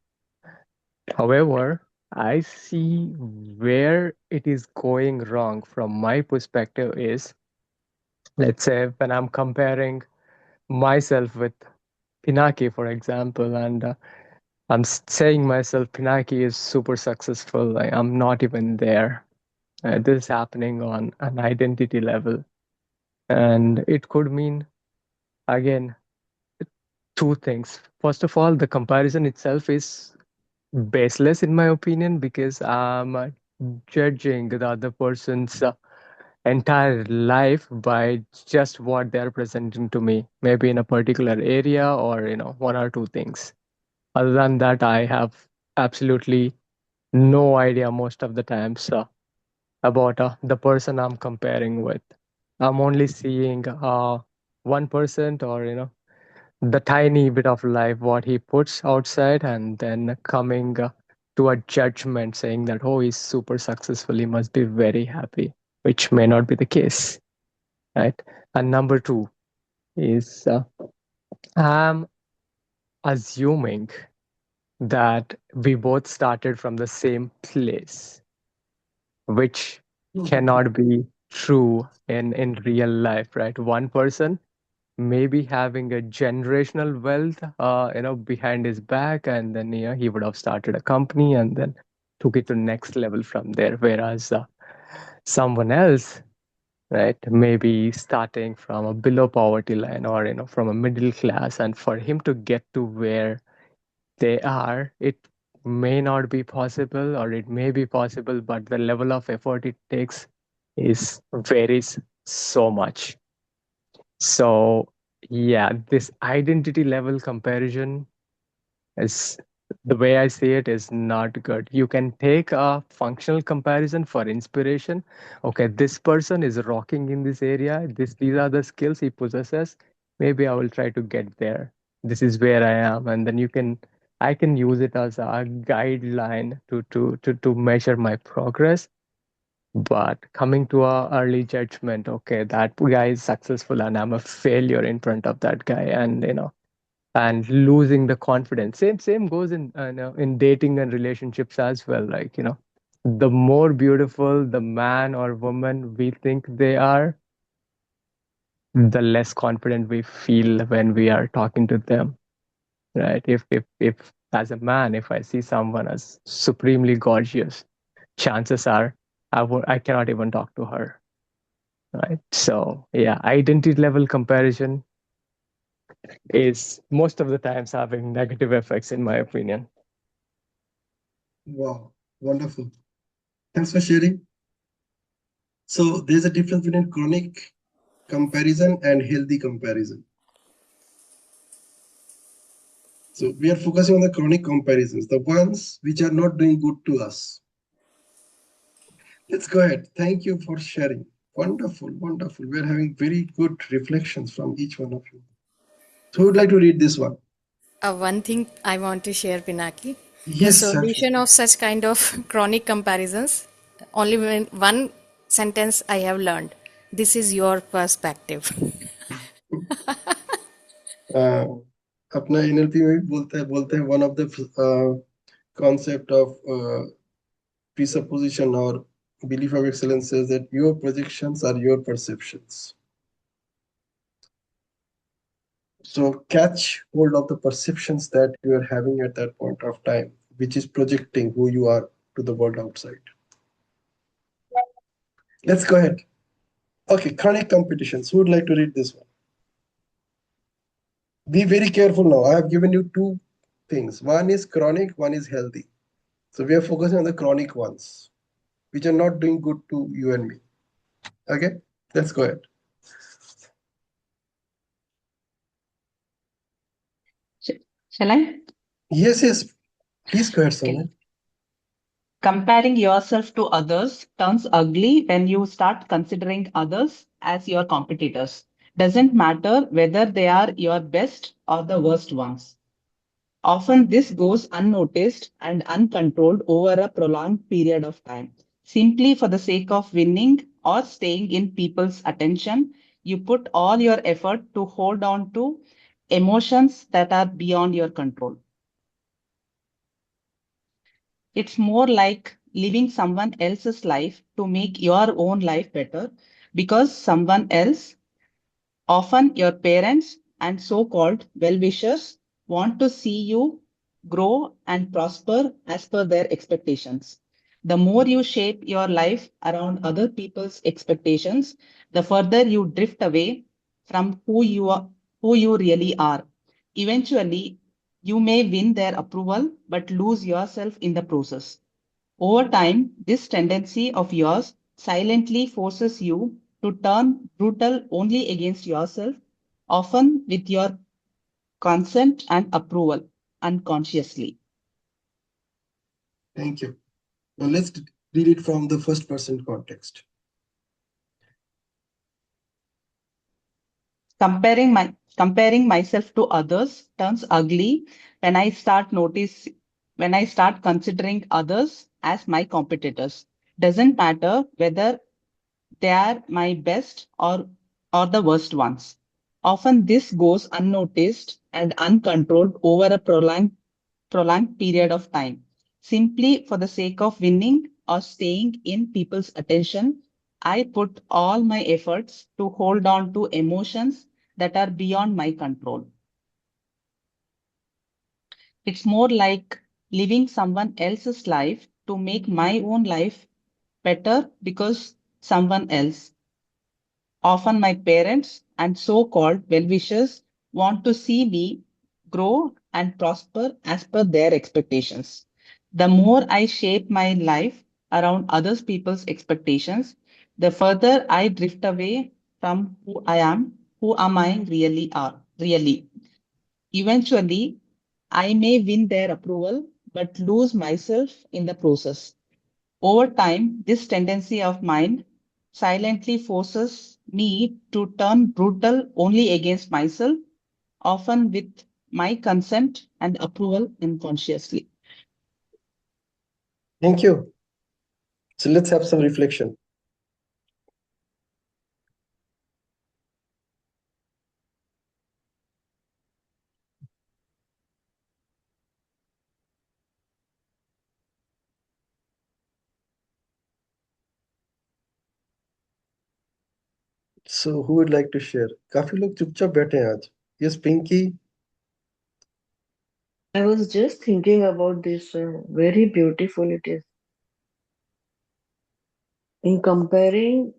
However, I see where it is going wrong from my perspective is, let's say, when I'm comparing myself with Pinaki, for example, and I'm saying myself, Pinaki is super successful. I'm not even there. This is happening on an identity level. And it could mean, again, two things. First of all, the comparison itself is baseless, in my opinion, because I'm judging the other person's entire life by just what they're presenting to me, maybe in a particular area or, one or two things. Other than that, I have absolutely no idea most of the times about the person I'm comparing with. I'm only seeing 1% or the tiny bit of life what he puts outside, and then coming to a judgment saying that, oh, he's super successful, he must be very happy, which may not be the case, right? And number two is I'm assuming that we both started from the same place, which cannot be true in real life, right? One person may be having a generational wealth behind his back, and then he would have started a company and then took it to next level from there, whereas someone else, right, maybe starting from a below poverty line or from a middle class, and for him to get to where they are, it may not be possible, or it may be possible, but the level of effort it takes is varies so much. So yeah, this identity level comparison is, the way I see it, is not good. You can take a functional comparison for inspiration. Okay, this person is rocking in this area. These are the skills he possesses. Maybe I will try to get there. This is where I am, and then I can use it as a guideline to measure my progress. But coming to a early judgment, okay, that guy is successful and I'm a failure in front of that guy, and and losing the confidence. Same goes in in dating and relationships as well. Like the more beautiful the man or woman we think they are, the less confident we feel when we are talking to them, right? If as a man, if I see someone as supremely gorgeous, chances are I cannot even talk to her, right? So yeah, identity level comparison is most of the times having negative effects, in my opinion. Wow, wonderful. Thanks for sharing. So there's a difference between chronic comparison and healthy comparison. So we are focusing on the chronic comparisons, the ones which are not doing good to us. Let's go ahead. Thank you for sharing. Wonderful, wonderful. We're having very good reflections from each one of you. So who would like to read this one? One thing I want to share, Pinaki, the Yes, solution absolutely. of such kind of chronic comparisons, only when one sentence I have learned. This is your perspective. uh, अपना NLP में भी बोलते हैं one of the concept of presupposition or belief of excellence says that your projections are your perceptions. So catch hold of the perceptions that you are having at that point of time, which is projecting who you are to the world outside. Let's go ahead. Okay, chronic competitions. Who would like to read this one? Be very careful now. I have given you two things. One is chronic, one is healthy. So we are focusing on the chronic ones, which are not doing good to you and me. Okay, let's go ahead. Shall I? Yes, yes. Please go ahead, Okay. Sonia. Comparing yourself to others turns ugly when you start considering others as your competitors. Doesn't matter whether they are your best or the worst ones. Often this goes unnoticed and uncontrolled over a prolonged period of time. Simply for the sake of winning or staying in people's attention, you put all your effort to hold on to emotions that are beyond your control. It's more like living someone else's life to make your own life better because someone else, often your parents and so called well wishers, want to see you grow and prosper as per their expectations. The more you shape your life around other people's expectations, the further you drift away from who you really are. Eventually, you may win their approval but lose yourself in the process. Over time, this tendency of yours silently forces you to turn brutal only against yourself, often with your consent and approval, unconsciously. Thank you. Now let's read it from the first person context. Comparing myself to others turns ugly when when I start considering others as my competitors. Doesn't matter whether they are my best or the worst ones. Often this goes unnoticed and uncontrolled over a prolonged period of time. Simply for the sake of winning or staying in people's attention, I put all my efforts to hold on to emotions that are beyond my control. It's more like living someone else's life to make my own life better because someone else, often my parents and so called well wishers, want to see me grow and prosper as per their expectations. The more I shape my life around other people's expectations, the further I drift away from who am I really. Eventually, I may win their approval but lose myself in the process. Over time, this tendency of mine silently forces me to turn brutal only against myself, often with my consent and approval unconsciously. Thank you. So let's have some reflection. So who would like to share? काफी लोग चुपचाप बैठे हैं आज. Yes, Pinky. I was just thinking about this. Very beautiful it is. In comparing,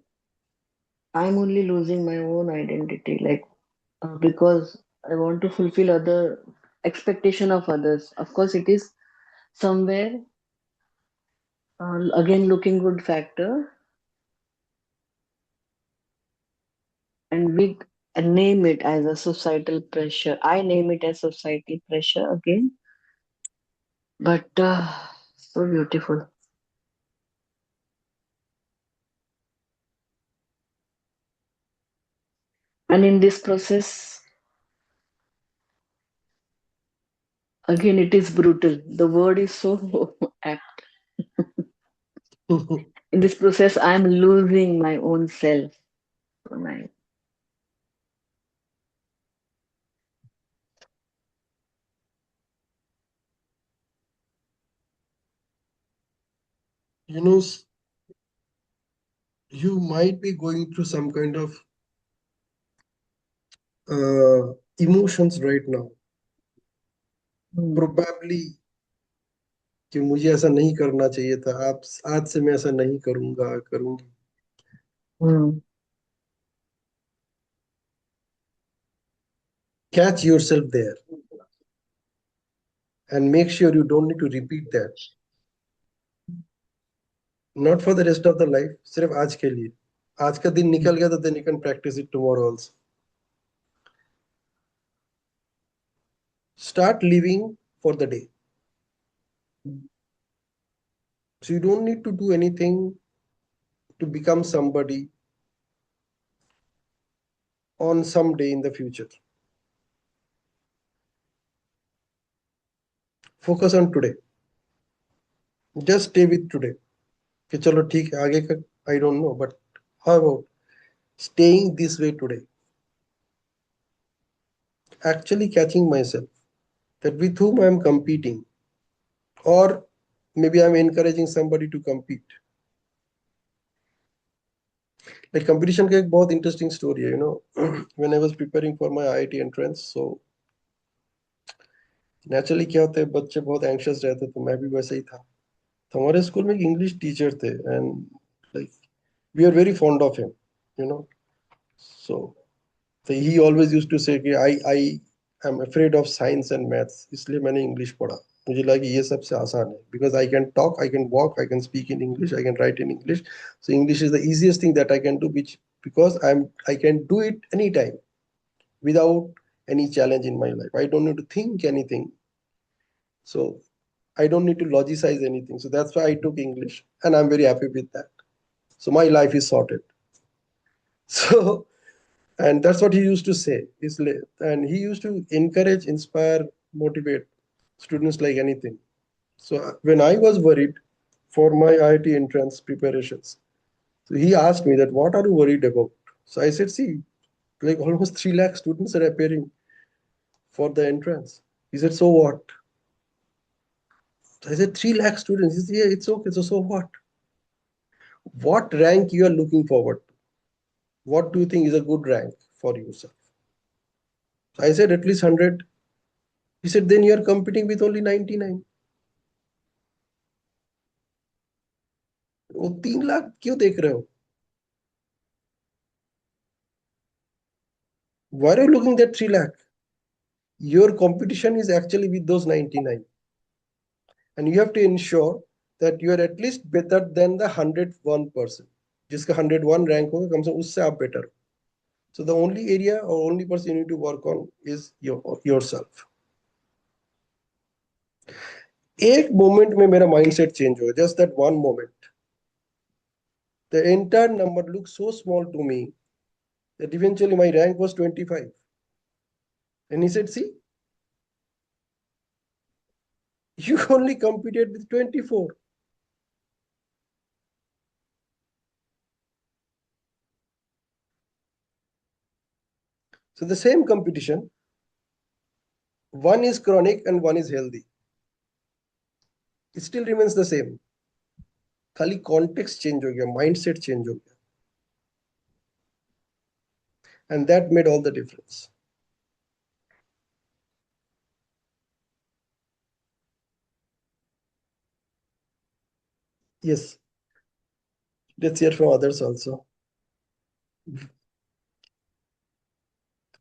I'm only losing my own identity, like because I want to fulfill other expectation of others. Of course, it is somewhere again looking good factor, and with and name it as a societal pressure. I name it as societal pressure again, but so beautiful. And in this process, again, it is brutal. The word is so apt. In this process, I'm losing my own self. So nice. You know, you might be going through some kind of emotions right now. Probably कि मुझे ऐसा नहीं करना चाहिए था, आप आज से मैं ऐसा नहीं करूंगा करूंगी. Catch yourself there and make sure you don't need to repeat that. Not for the rest of the life, सिर्फ आज के लिए. आज का दिन निकल गया तो then you can practice it tomorrow also. Start living for the day. So you don't need to do anything to become somebody on some day in the future. Focus on today. Just stay with today. कि चलो ठीक है आगे का I don't know, but how about staying this way today? Actually catching myself that with whom I'm competing, or maybe I'm encouraging somebody to compete. Like competition का एक बहुत interesting story है, you know. When I was preparing for my IIT entrance, so naturally क्या होता है बच्चे बहुत anxious रहते, तो मैं भी वैसे ही था. तो हमारे स्कूल में एक इंग्लिश टीचर थे and like we are very fond of him, you know. So he always used to say कि I am afraid of science and maths, इसलिए मैंने इंग्लिश पढ़ा. मुझे लगा ये सबसे आसान है because I can talk, I can walk, I can speak in English, I can write in English. So English is the easiest thing that I can do, which because I can do it anytime without any challenge in my life. I don't need to think anything. So I don't need to logicize anything. So that's why I took English and I'm very happy with that. So my life is sorted. So and that's what he used to say. And he used to encourage, inspire, motivate students like anything. So when I was worried for my IIT entrance preparations, so he asked me that, what are you worried about? So I said, see, like almost 3 lakh students are appearing for the entrance. He said, so what? So I said, 3 lakh students. He said, yeah, it's okay. So what? What rank you are looking forward to? What do you think is a good rank for yourself? So I said, at least 100. He said, then you are competing with only 99. वो 3 लाख क्यों देख रहे हो? Why are you looking at 3 lakh? Your competition is actually with those 99. And you have to ensure that you are at least better than the 101%. जिसका 101 rank होगा कम से कम उससे आप better. So the only area or only person you need to work on is yourself. एक moment में मेरा mindset change हुआ, just that one moment. The entire number looked so small to me that eventually my rank was 25. And he said, see, you only competed with 24. So the same competition, one is chronic and one is healthy. It still remains the same. खाली context change हो गया, mindset change हो गया. And that made all the difference. Yes. Let's hear from others also.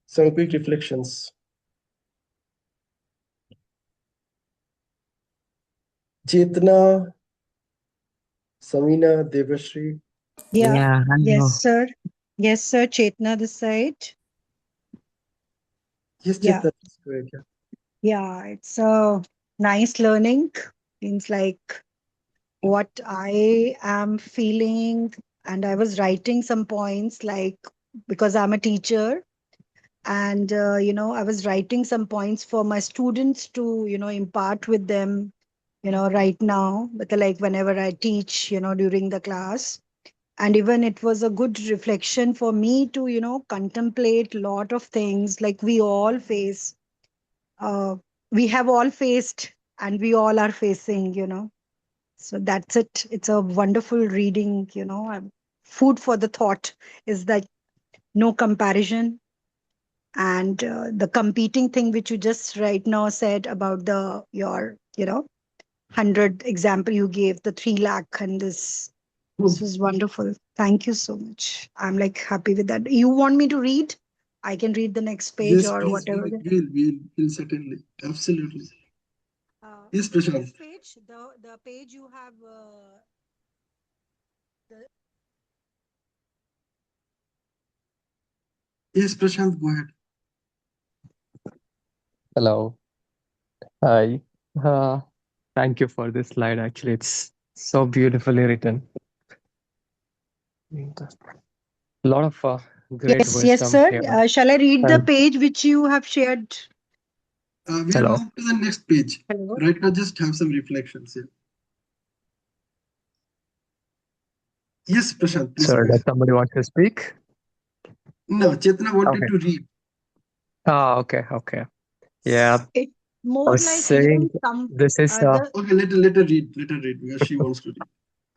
Some quick reflections. Chetna, Samina, Devashri. Yeah. Yeah, Yes, hello. sir. Yes, sir. Chetna this side. Yes, Yeah, Chetna, please go ahead. Yeah. yeah, it's a nice learning. Means like what I am feeling, and I was writing some points like because I'm a teacher, and I was writing some points for my students to impart with them, right now, but like whenever I teach, during the class. And even it was a good reflection for me to contemplate lot of things like uh, we have all faced and we all are facing, so that's it. It's a wonderful reading, food for the thought is that no comparison. And the competing thing which you just right now said about the your 100 example you gave, the 3 lakh, and this was wonderful. Thank you so much. I'm like happy with that. You want me to read? I can read the next page Yes, or please, whatever. we'll certainly. Absolutely. Yes, The next Prashant. page, the page you have, the Yes, Prashant, go ahead. Hello. Hi. Uh, Thank you for this slide. Actually, it's so beautifully written. A lot of great yes, wisdom sir. here. Shall I read the And page which you have shared? We'll hello, move to the next page. Hello. Right now, just have some reflections here. Yes, Prashant, please sir, go does ahead. somebody want to speak? No, Chetna wanted Okay. to read. Okay, okay. Yeah, It's I more was like saying living some this is the Okay, let her read because she wants to read.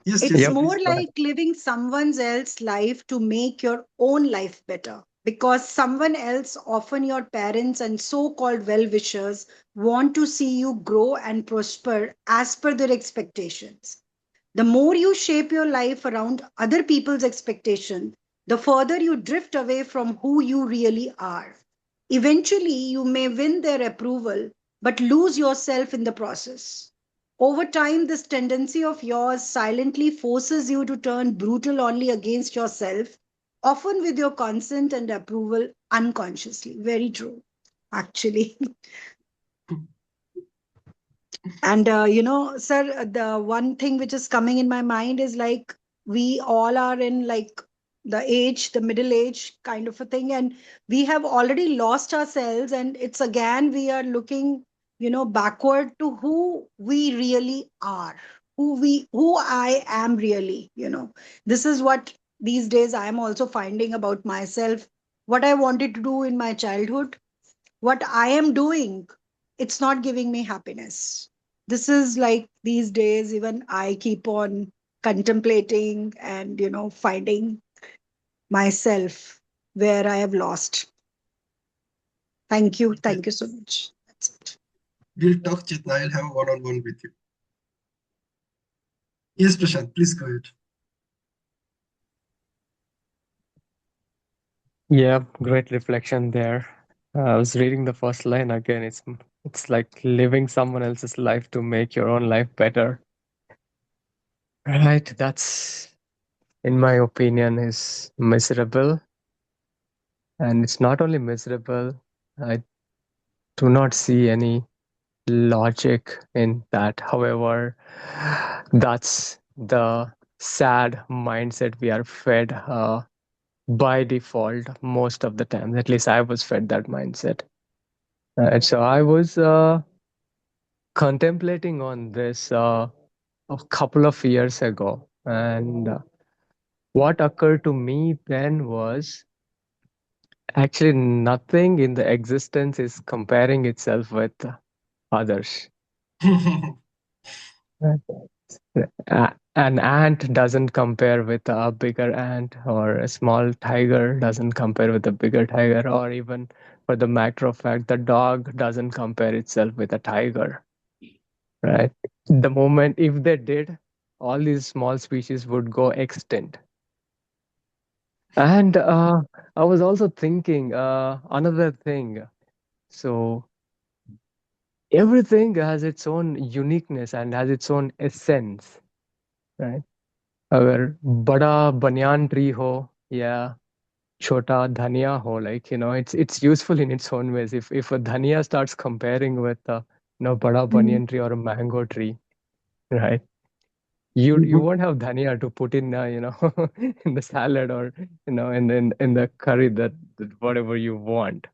Yes, it's Chetna, yep. please more go ahead. like living someone else's life to make your own life better. Because someone else, often your parents and so called well wishers, want to see you grow and prosper as per their expectations. The more you shape your life around other people's expectation, the further you drift away from who you really are. Eventually, you may win their approval, but lose yourself in the process. Over time, this tendency of yours silently forces you to turn brutal only against yourself, often with your consent and approval unconsciously. Very true, actually. And sir, the one thing which is coming in my mind is like we all are in like the middle age kind of a thing, and we have already lost ourselves, and it's again we are looking, backward to who we really are, who I am really. This is what these days I am also finding about myself, what I wanted to do in my childhood, what I am doing, it's not giving me happiness. This is like these days, even I keep on contemplating and, finding myself where I have lost. Thank you. Okay, Thank you so much. That's it. we'll talk, Chetna. I'll have a one-on-one with you. Yes, Prashant, please go ahead. Yeah, great reflection there. I was reading the first line again. It's like living someone else's life to make your own life better. Right, that's in my opinion is miserable, and it's not only miserable. I do not see any logic in that. However, that's the sad mindset we are fed by default most of the time. At least I was fed that mindset. So I was contemplating on this a couple of years ago, and what occurred to me then was actually nothing in the existence is comparing itself with others. An ant doesn't compare with a bigger ant, or a small tiger doesn't compare with a bigger tiger, or even for the matter of fact, the dog doesn't compare itself with a tiger, right? The moment if they did, all these small species would go extinct. And I was also thinking another thing. So everything has its own uniqueness and has its own essence, right? अगर बड़ा banyan tree हो या chota dhania ho, like, it's useful in its own ways. If a dhania starts comparing with a bada banyan tree or a mango tree, right? You won't have dhania to put in in the salad, or in the curry, that whatever you want.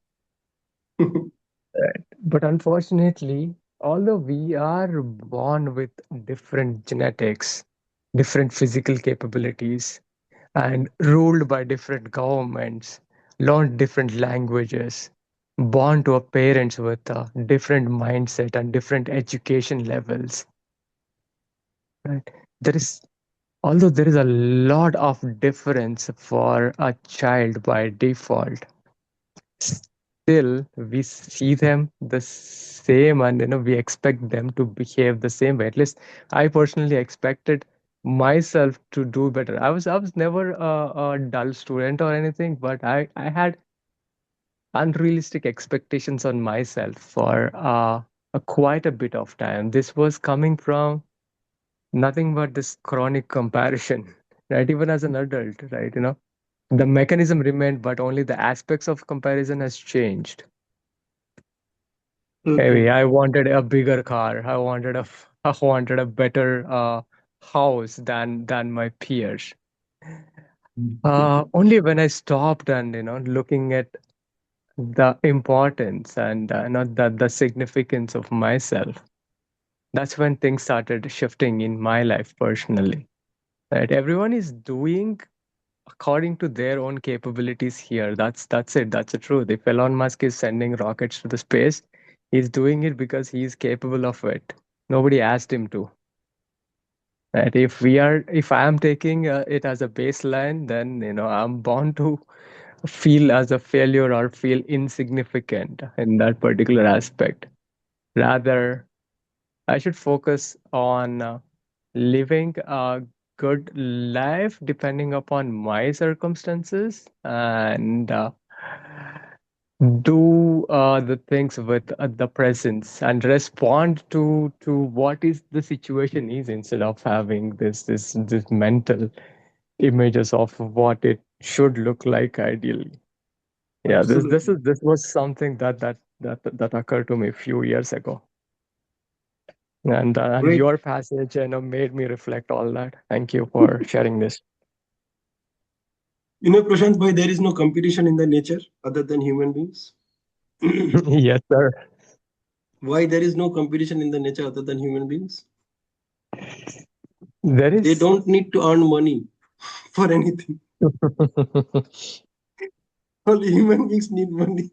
Right. But unfortunately, although we are born with different genetics, different physical capabilities, and ruled by different governments, learned different languages, born to our parents with a different mindset and different education levels, right? There is, although there is a lot of difference for a child by default, still we see them the same, and we expect them to behave the same way. At least I personally expected myself to do better. I was never a dull student or anything, but I had unrealistic expectations on myself for quite a bit of time. This was coming from nothing but this chronic comparison, right? Even as an adult, right? The mechanism remained, but only the aspects of comparison has changed. Okay. Maybe I wanted a bigger car. I wanted a better house than my peers. Only when I stopped and looking at the importance and not the significance of myself, that's when things started shifting in my life personally. Right? Everyone is doing according to their own capabilities here. That's it. That's the truth. If Elon Musk is sending rockets to the space, he's doing it because he's capable of it. Nobody asked him to. Right? If I am taking it as a baseline, then I'm bound to feel as a failure or feel insignificant in that particular aspect. Rather, I should focus on living a good life depending upon my circumstances, and do the things with the presence, and respond to what is the situation is, instead of having this mental images of what it should look like ideally. Yeah, Absolutely. this was something that occurred to me a few years ago. And Great. your passage, made me reflect all that. Thank you for sharing this. Prashant bhai, there is no competition in the nature other than human beings. Yes, sir. Why there is no competition in the nature other than human beings? There They is. don't need to earn money for anything. Only human beings need money.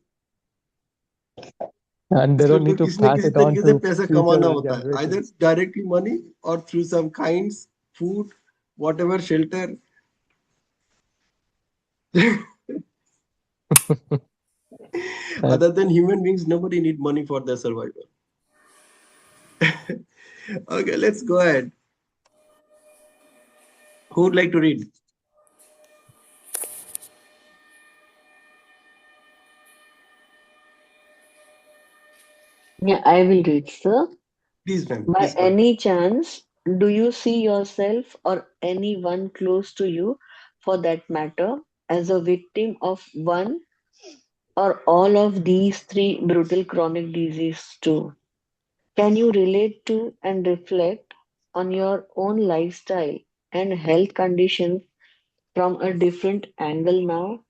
And they इसको don't तो need to किसी न pass किसी it on तरीके से to पैसा कमाना future होता है, either generations. directly money or through some kinds, food, whatever, shelter. And Other than human beings, nobody need money for their survival. Okay, let's go ahead. Who would like to read? Yeah, I will read, sir. Please, ma'am. By Please go ahead. any chance, do you see yourself or anyone close to you, for that matter, as a victim of one or all of these three brutal chronic diseases too? Can you relate to and reflect on your own lifestyle and health conditions from a different angle now?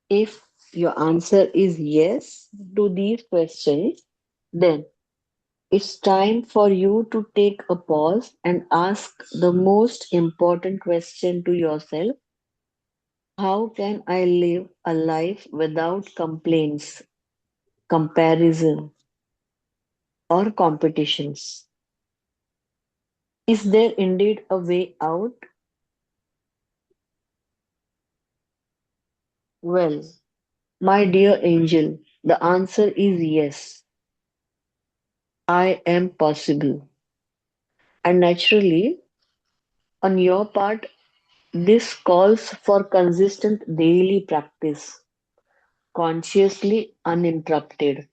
If your answer is yes to these questions, then it's time for you to take a pause and ask the most important question to yourself: how can I live a life without complaints, comparison, or competitions? Is there indeed a way out? Well, my dear angel, the answer is yes. I am possible. And naturally, on your part, this calls for consistent daily practice, consciously uninterrupted,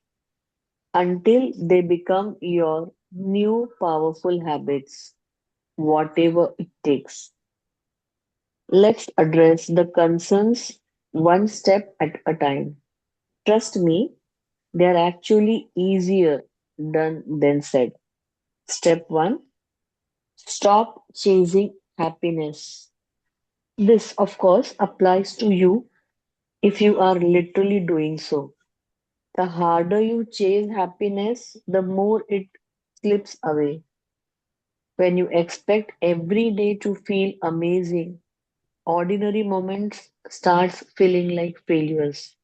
until they become your new powerful habits, whatever it takes. Let's address the concerns one step at a time. Trust me, they are actually easier done than said. Step 1, stop chasing happiness. This, of course, applies to you if you are literally doing so. The harder you chase happiness, the more it slips away. When you expect every day to feel amazing, ordinary moments starts feeling like failures.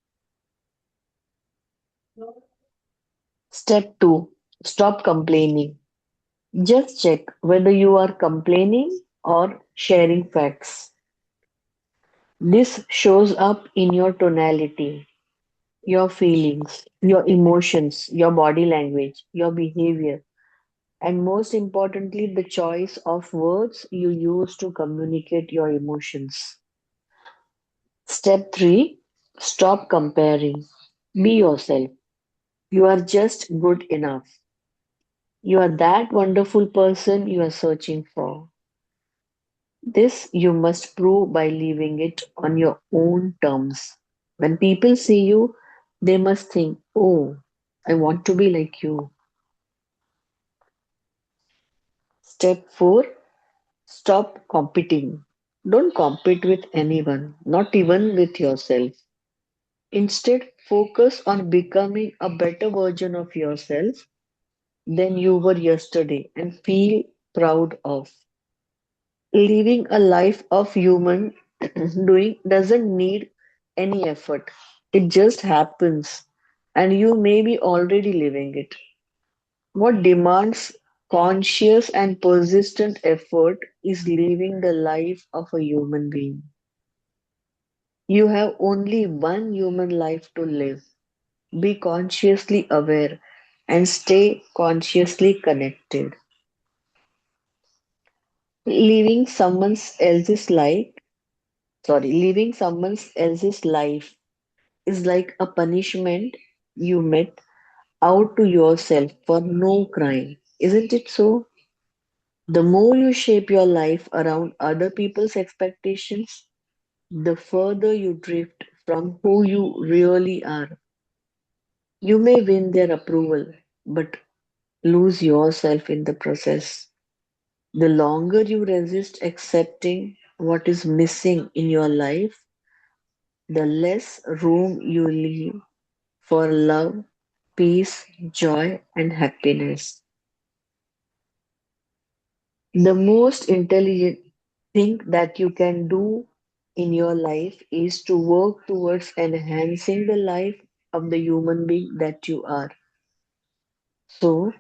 Step 2, stop complaining. Just check whether you are complaining or sharing facts. This shows up in your tonality, your feelings, your emotions, your body language, your behavior, and most importantly, the choice of words you use to communicate your emotions. Step 3, stop comparing. Be yourself. You are just good enough. You are that wonderful person you are searching for. This you must prove by living it on your own terms. When people see you, they must think, oh, I want to be like you. Step 4, stop competing. Don't compete with anyone, not even with yourself. Instead, focus on becoming a better version of yourself than you were yesterday and feel proud of. Living a life of human doing doesn't need any effort. It just happens, and you may be already living it. What demands conscious and persistent effort is living the life of a human being. You have only one human life to live. Be consciously aware and stay consciously connected. Living someone else's life, living someone else's life is like a punishment you met out to yourself for no crime. Isn't it so? The more you shape your life around other people's expectations, the further you drift from who you really are. You may win their approval, but lose yourself in the process. The longer you resist accepting what is missing in your life, the less room you leave for love, peace, joy, and happiness. The most intelligent thing that you can do in your life is to work towards enhancing the life of the human being that you are. So,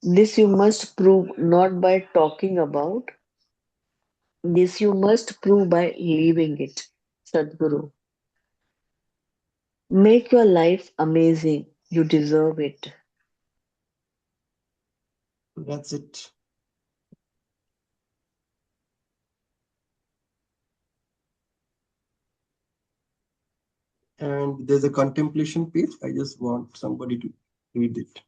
this you must prove not by talking about, this you must prove by living it. Sadhguru. Make your life amazing. You deserve it. That's it. And there's a contemplation page. I just want somebody to read it.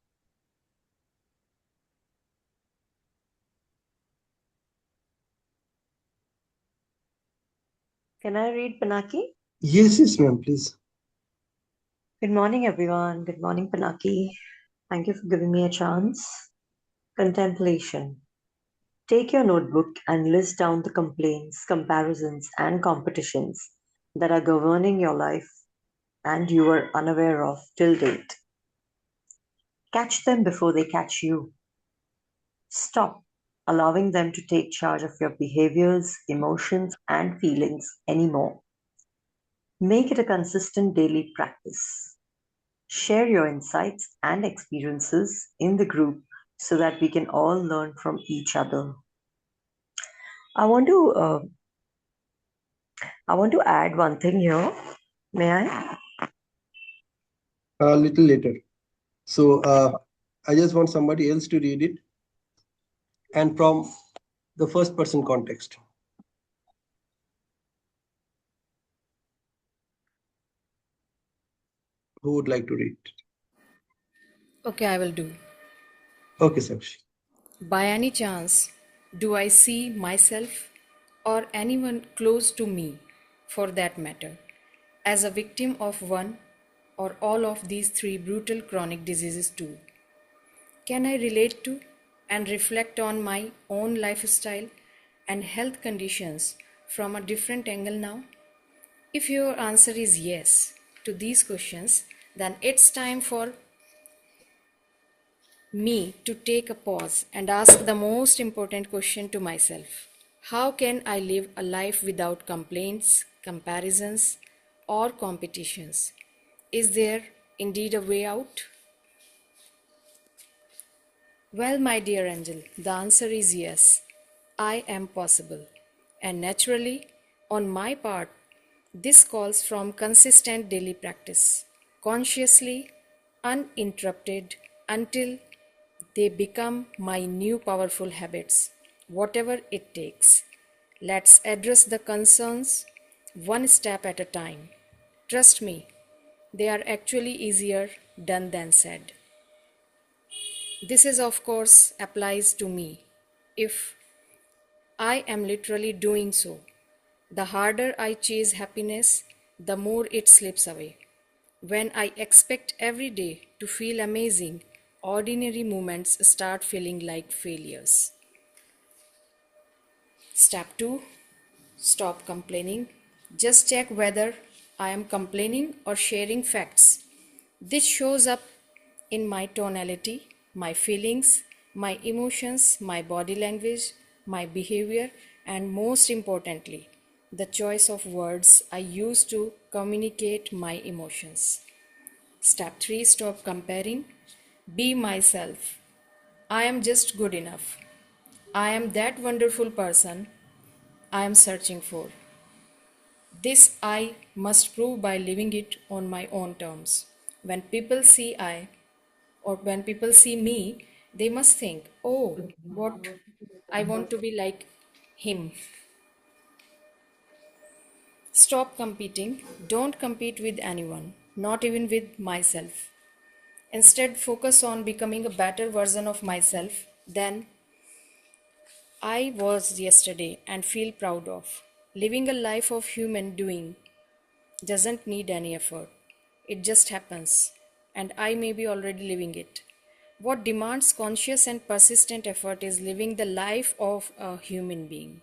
Can I read, Panaki? Yes, ma'am, please. Good morning, everyone. Good morning, Panaki. Thank you for giving me a chance. Contemplation. Take your notebook and list down the complaints, comparisons, and competitions that are governing your life and you were unaware of till date. Catch them before they catch you. Stop allowing them to take charge of your behaviors, emotions, and feelings anymore. Make it a consistent daily practice. Share your insights and experiences in the group so that we can all learn from each other. I want to add one thing here. May I? A little later. So I just want somebody else to read it and from the first person context. Who would like to read? Okay, I will do. Okay, Sakshi. By any chance, do I see myself or anyone close to me, for that matter, as a victim of one or all of these three brutal chronic diseases too? Can I relate to and reflect on my own lifestyle and health conditions from a different angle now? If your answer is yes to these questions, then it's time for me to take a pause and ask the most important question to myself. How can I live a life without complaints, comparisons, or competitions? Is there indeed a way out? Well, my dear angel, the answer is yes. I am possible. And naturally, on my part, this calls from consistent daily practice, consciously, uninterrupted, until they become my new powerful habits, whatever it takes. Let's address the concerns one step at a time. Trust me, they are actually easier done than said. This is of course applies to me. If I am literally doing so, the harder I chase happiness, the more it slips away. When I expect every day to feel amazing, ordinary moments start feeling like failures. Step 2. Stop complaining. Just check whether I am complaining or sharing facts. This shows up in my tonality, my feelings, my emotions, my body language, my behavior, and most importantly, the choice of words I use to communicate my emotions. Step 3. Stop comparing. Be myself. I am just good enough. I am that wonderful person I am searching for. This I must prove by living it on my own terms. When people see me, they must think, oh, what I want to be like him. Stop competing. Don't compete with anyone, not even with myself. Instead, focus on becoming a better version of myself than I was yesterday and feel proud of. Living a life of human doing doesn't need any effort. It just happens, and I may be already living it. What demands conscious and persistent effort is living the life of a human being.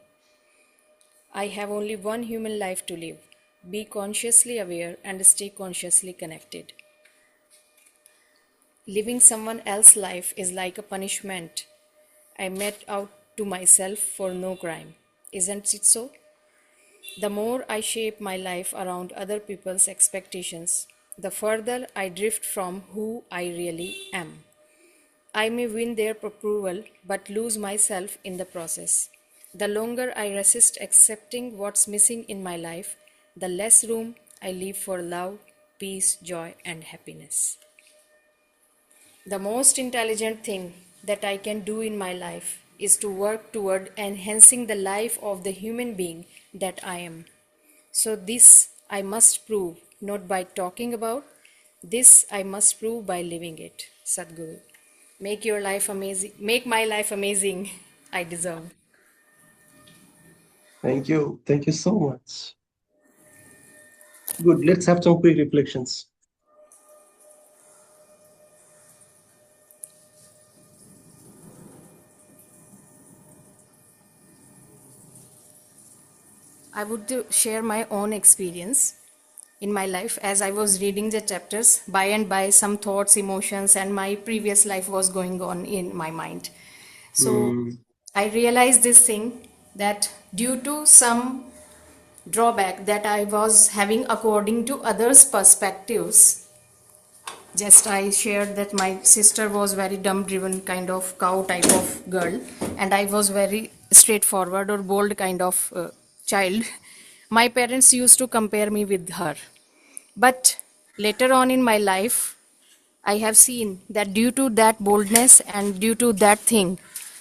I have only one human life to live. Be consciously aware and stay consciously connected. Living someone else's life is like a punishment I met out to myself for no crime. Isn't it so? The more I shape my life around other people's expectations, the further I drift from who I really am. I may win their approval but lose myself in the process. The longer I resist accepting what's missing in my life, the less room I leave for love, peace, joy, and happiness. The most intelligent thing that I can do in my life is to work toward enhancing the life of the human being that I am. So, this I must prove not by talking about, this I must prove by living it. Sadhguru. Make your life amazing. Make my life amazing. I deserve. Thank you. Thank you so much. Good. Let's have some quick reflections. I would share my own experience in my life as I was reading the chapters. By and by, some thoughts, emotions, and my previous life was going on in my mind. So I realized this thing that due to some drawback that I was having according to others' perspectives, just I shared that my sister was very dumb driven kind of cow type of girl, and I was very straightforward or bold kind of child. My parents used to compare me with her, but later on in my life I have seen that due to that boldness and due to that thing,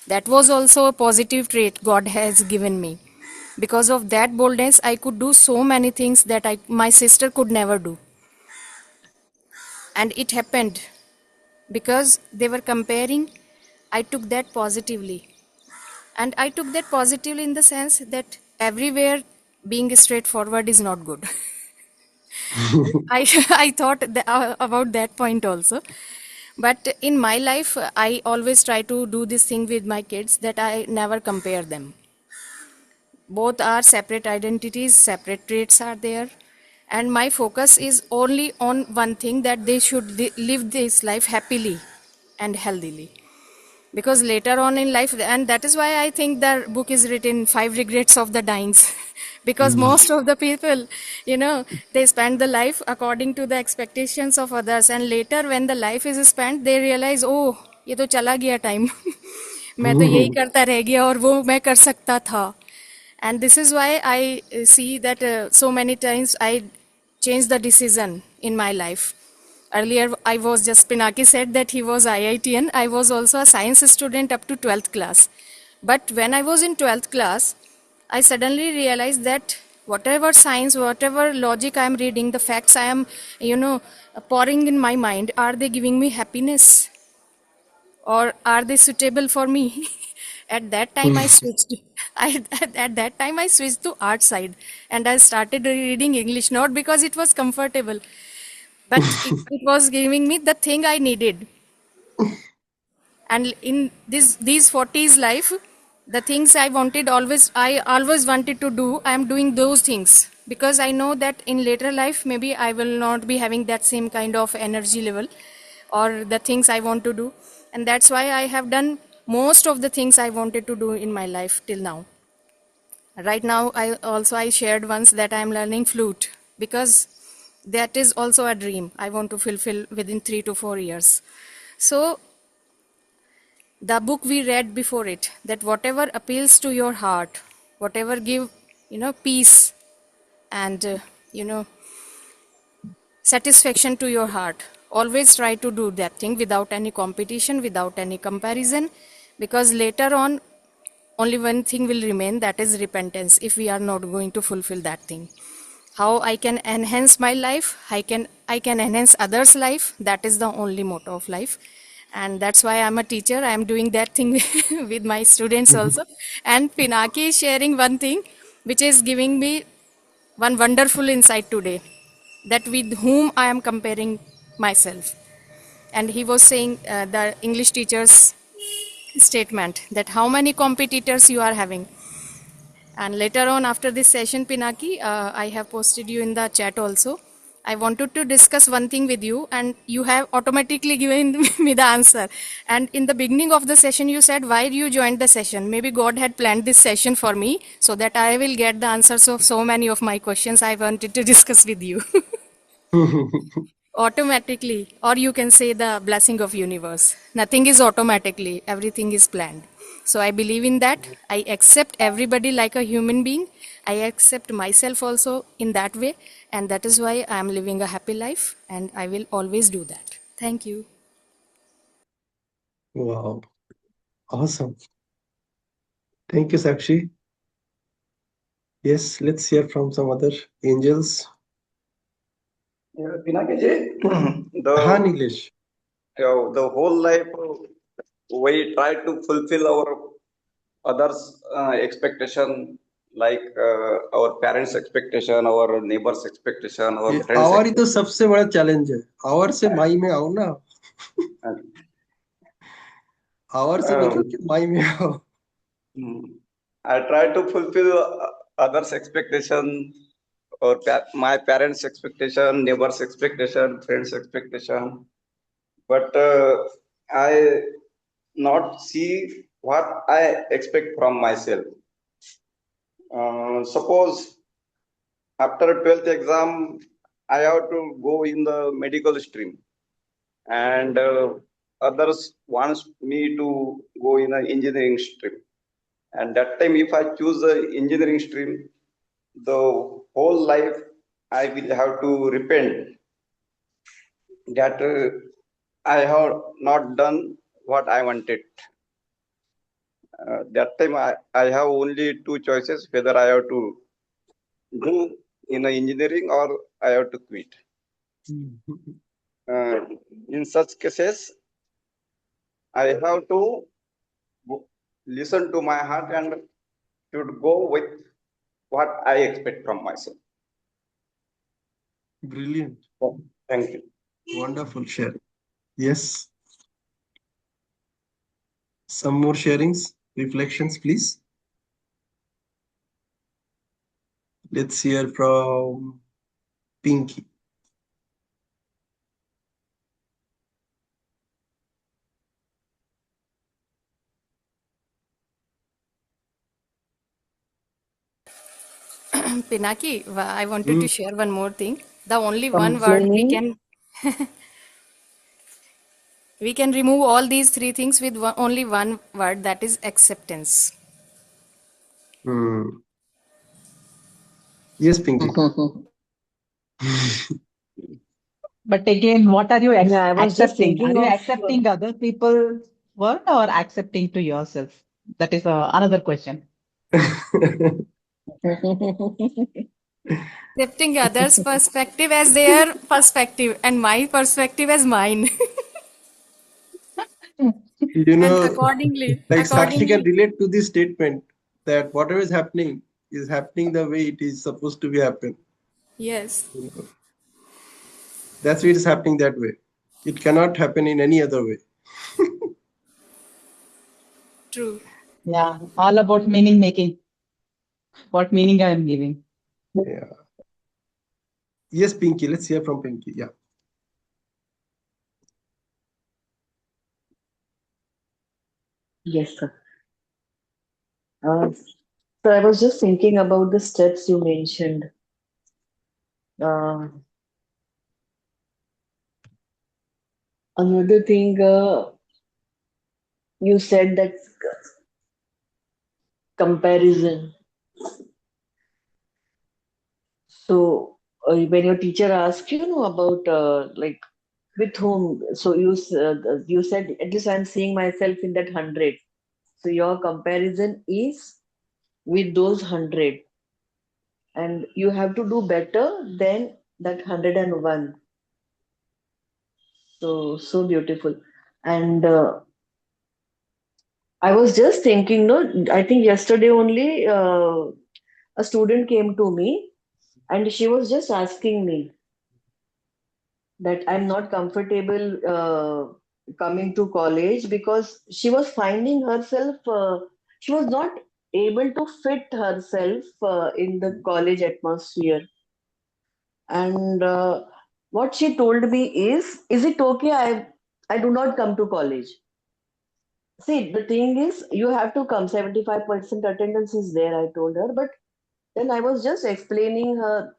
that was also a positive trait God has given me. Because of that boldness I could do so many things that my sister could never do, and it happened because they were comparing. I took that positively, and I took that positively in the sense that everywhere being straightforward is not good. I I thought about that point also. But in my life, I always try to do this thing with my kids that I never compare them. Both are separate identities, separate traits are there, and my focus is only on one thing, that they should live this life happily and healthily. Because later on in life, and that is why I think the book is written Five Regrets of the Dyings. Because most of the people, they spend the life according to the expectations of others, and later when the life is spent, they realize, oh, ये तो चला गया time. मैं तो यही करता रह गया और वो मैं कर सकता था. And this is why I see that so many times I change the decision in my life. Earlier, I was just, Pinaki said that he was IITian. I was also a science student up to 12th class. But when I was in 12th class, I suddenly realized that whatever science, whatever logic I am reading, the facts I am, pouring in my mind, are they giving me happiness? Or are they suitable for me? At that time I switched. At that time I switched to art side, and I started reading English, not because it was comfortable, but it was giving me the thing I needed. And in these 40s life, the things I always wanted to do, I am doing those things, because I know that in later life maybe I will not be having that same kind of energy level or the things I want to do. And that's why I have done most of the things I wanted to do in my life till now. Right now, I shared once that I am learning flute, because that is also a dream I want to fulfill within 3 to 4 years. So the book we read before it, that whatever appeals to your heart, whatever give peace and you know satisfaction to your heart, always try to do that thing without any competition, without any comparison, because later on only one thing will remain, that is repentance, if we are not going to fulfill that thing. How I can enhance my life, I can enhance others life, that is the only motto of life. And that's why I'm a teacher, I'm doing that thing with my students also. And Pinaki is sharing one thing which is giving me one wonderful insight today, that with whom I am comparing myself. And he was saying the English teacher's statement, that how many competitors you are having. And later on, after this session, Pinaki, I have posted you in the chat also. I wanted to discuss one thing with you, and you have automatically given me the answer. And in the beginning of the session, you said why you joined the session. Maybe God had planned this session for me so that I will get the answers of so many of my questions I wanted to discuss with you. Automatically, or you can say the blessing of universe. Nothing is automatically, everything is planned. So I believe in that. I accept everybody like a human being. I accept myself also in that way, and that is why I am living a happy life, and I will always do that. Thank you. Wow, awesome. Thank you, Sakshi. Yes, let's hear from some other angels. Yeah, Pinaki Han the English. the whole life we try to fulfill our others' expectation, like our parents' expectation, our neighbors' expectation, our friends' our ही तो expectation. सबसे बड़ा challenge है. Our से माई में आओ ना. Our से निकल के माई में आओ. I try to fulfill others' expectation, or my parents' expectation, neighbors' expectation, friends' expectation, but I not see what I expect from myself. Suppose after 12th exam, I have to go in the medical stream, and others wants me to go in an engineering stream. And that time, if I choose the engineering stream, the whole life I will have to repent that I have not done what I wanted. That time I have only two choices, whether I have to do in engineering or I have to quit. In such cases, I have to listen to my heart and should go with what I expect from myself. Brilliant. Thank you. Wonderful sharing. Yes. Some more sharings, reflections, please. Let's hear from Pinky. Pinaki, I wanted to share one more thing. The only one word Complaining. we can remove all these three things with only one word, that is acceptance. Hmm. Yes, Pinky. But again, what are you Yeah, I was just accepting? Are thinking you of accepting other people's word or accepting to yourself? That is another question. Accepting others' perspective as their perspective and my perspective as mine. You And know, accordingly, like Sakshi can accordingly, relate to this statement that whatever is happening the way it is supposed to be happen. yes, You know, that's why it is happening that way. It cannot happen in any other way. true. Yeah, all about meaning making. What meaning I am giving. Yeah. Yes, Pinky. Let's hear from Pinky. Yeah. yes, sir. So I was just thinking about the steps you mentioned. Uh, Another thing you said that comparison. So when your teacher asks you know about like with whom, so you said at least I'm seeing myself in that 100. So your comparison is with those 100, and you have to do better than that 101. So beautiful. And I was just thinking, no, I think yesterday only a student came to me and she was just asking me that I'm not comfortable coming to college because she was finding herself, she was not able to fit herself in the college atmosphere. And what she told me is it okay? I do not come to college. See, the thing is, you have to come. 75% attendance is there, I told her. But then I was just explaining her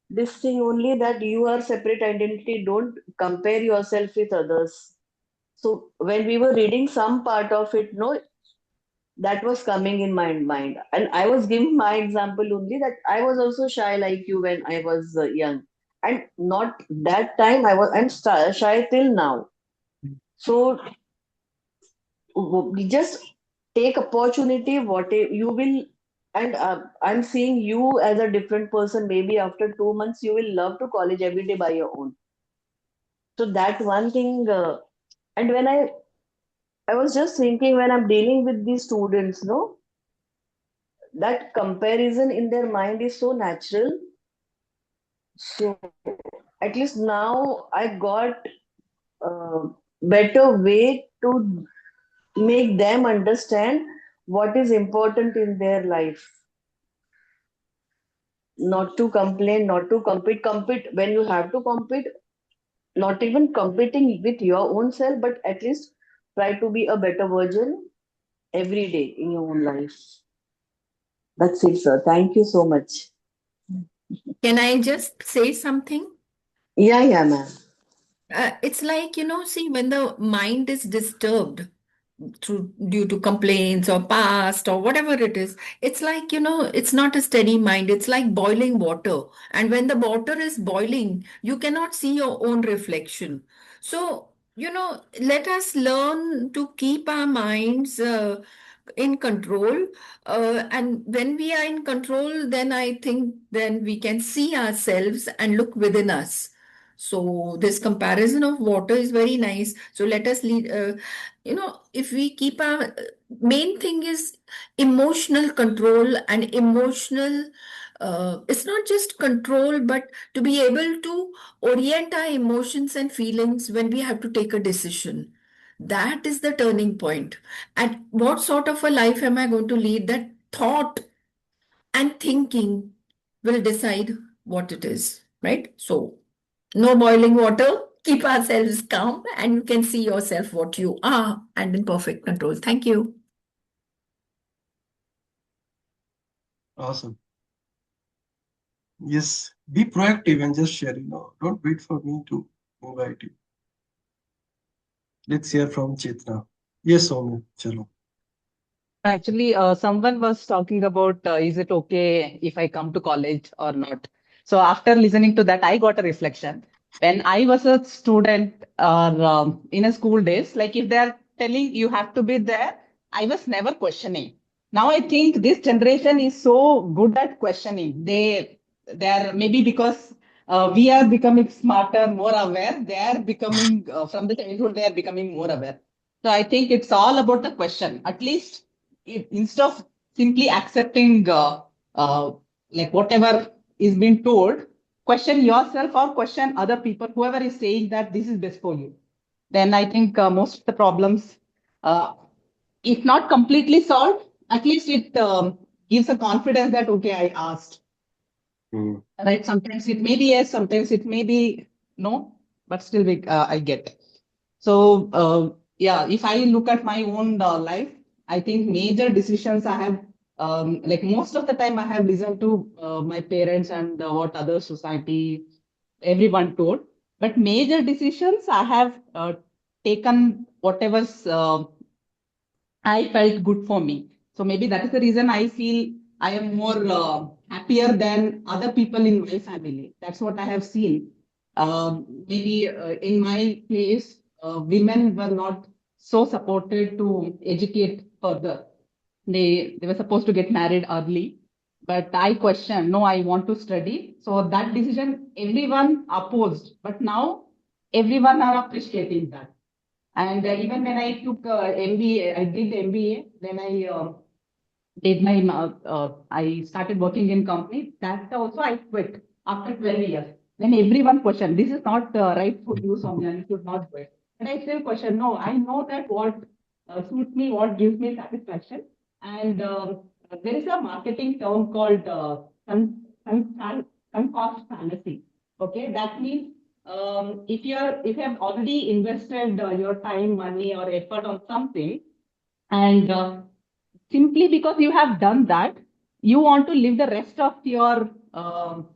this thing only that you are separate identity. Don't compare yourself with others. So when we were reading some part of it, no, that was coming in my mind. And I was giving my example only that I was also shy like you when I was young. And not that time, I'm shy till now. So we just take opportunity what you will, and I'm seeing you as a different person. Maybe after 2 months you will love to college every day by your own. So that one thing, and when I was just thinking when I'm dealing with these students, no, that comparison in their mind is so natural. So at least now I got a better way to make them understand what is important in their life. Not to complain, not to compete when you have to compete, not even competing with your own self, but at least try to be a better version every day in your own life. That's it, sir. Thank you so much. Can I just say something? Yeah, yeah, ma'am. It's like, see, when the mind is disturbed due to complaints or past or whatever it is, it's like, it's not a steady mind. It's like boiling water. And when the water is boiling, you cannot see your own reflection. So, let us learn to keep our minds in control. And when we are in control, then I think then we can see ourselves and look within us. So this comparison of water is very nice. So let us lead, if we keep our main thing is emotional control and emotional it's not just control, but to be able to orient our emotions and feelings when we have to take a decision. That is the turning point. And what sort of a life am I going to lead? That thought and thinking will decide what it is, right? So, no boiling water, keep ourselves calm, and you can see yourself what you are and in perfect control. Thank you. Awesome. Yes, be proactive and just share. Don't wait for me to invite you. Let's hear from Chetna. Yes, Soumya. Chalo. Actually, someone was talking about is it okay if I come to college or not? So after listening to that, I got a reflection. When I was a student or in a school days, like if they're telling you have to be there, I was never questioning. Now I think this generation is so good at questioning. They're maybe because we are becoming smarter, more aware. They are becoming from the childhood. They are becoming more aware. So I think it's all about the question. At least instead of simply accepting uh, like whatever is being told, question yourself or question other people, whoever is saying that this is best for you. Then I think most of the problems, uh, if not completely solved, at least it gives a confidence that okay, I asked. Right? Sometimes it may be yes, sometimes it may be no, but still I get. So yeah, if I look at my own life, I think major decisions I have, like most of the time I have listened to my parents and what other society, everyone told. But major decisions I have taken whatever's I felt good for me. So maybe that is the reason I feel I am more happier than other people in my family. That's what I have seen. Maybe in my place, women were not so supported to educate further. They were supposed to get married early, but I questioned. No, I want to study. So that decision everyone opposed, but now everyone are appreciating that. And even when I took MBA, I did MBA, then I did my, I started working in company. That also I quit after 12 years. Then everyone questioned, this is not right for you, Soumya, you should not quit. And I still question, no, I know that what suits me, what gives me satisfaction. And there is a marketing term called sunk cost fallacy. Okay, that means if you have already invested your time, money, or effort on something, and simply because you have done that, you want to live the rest of your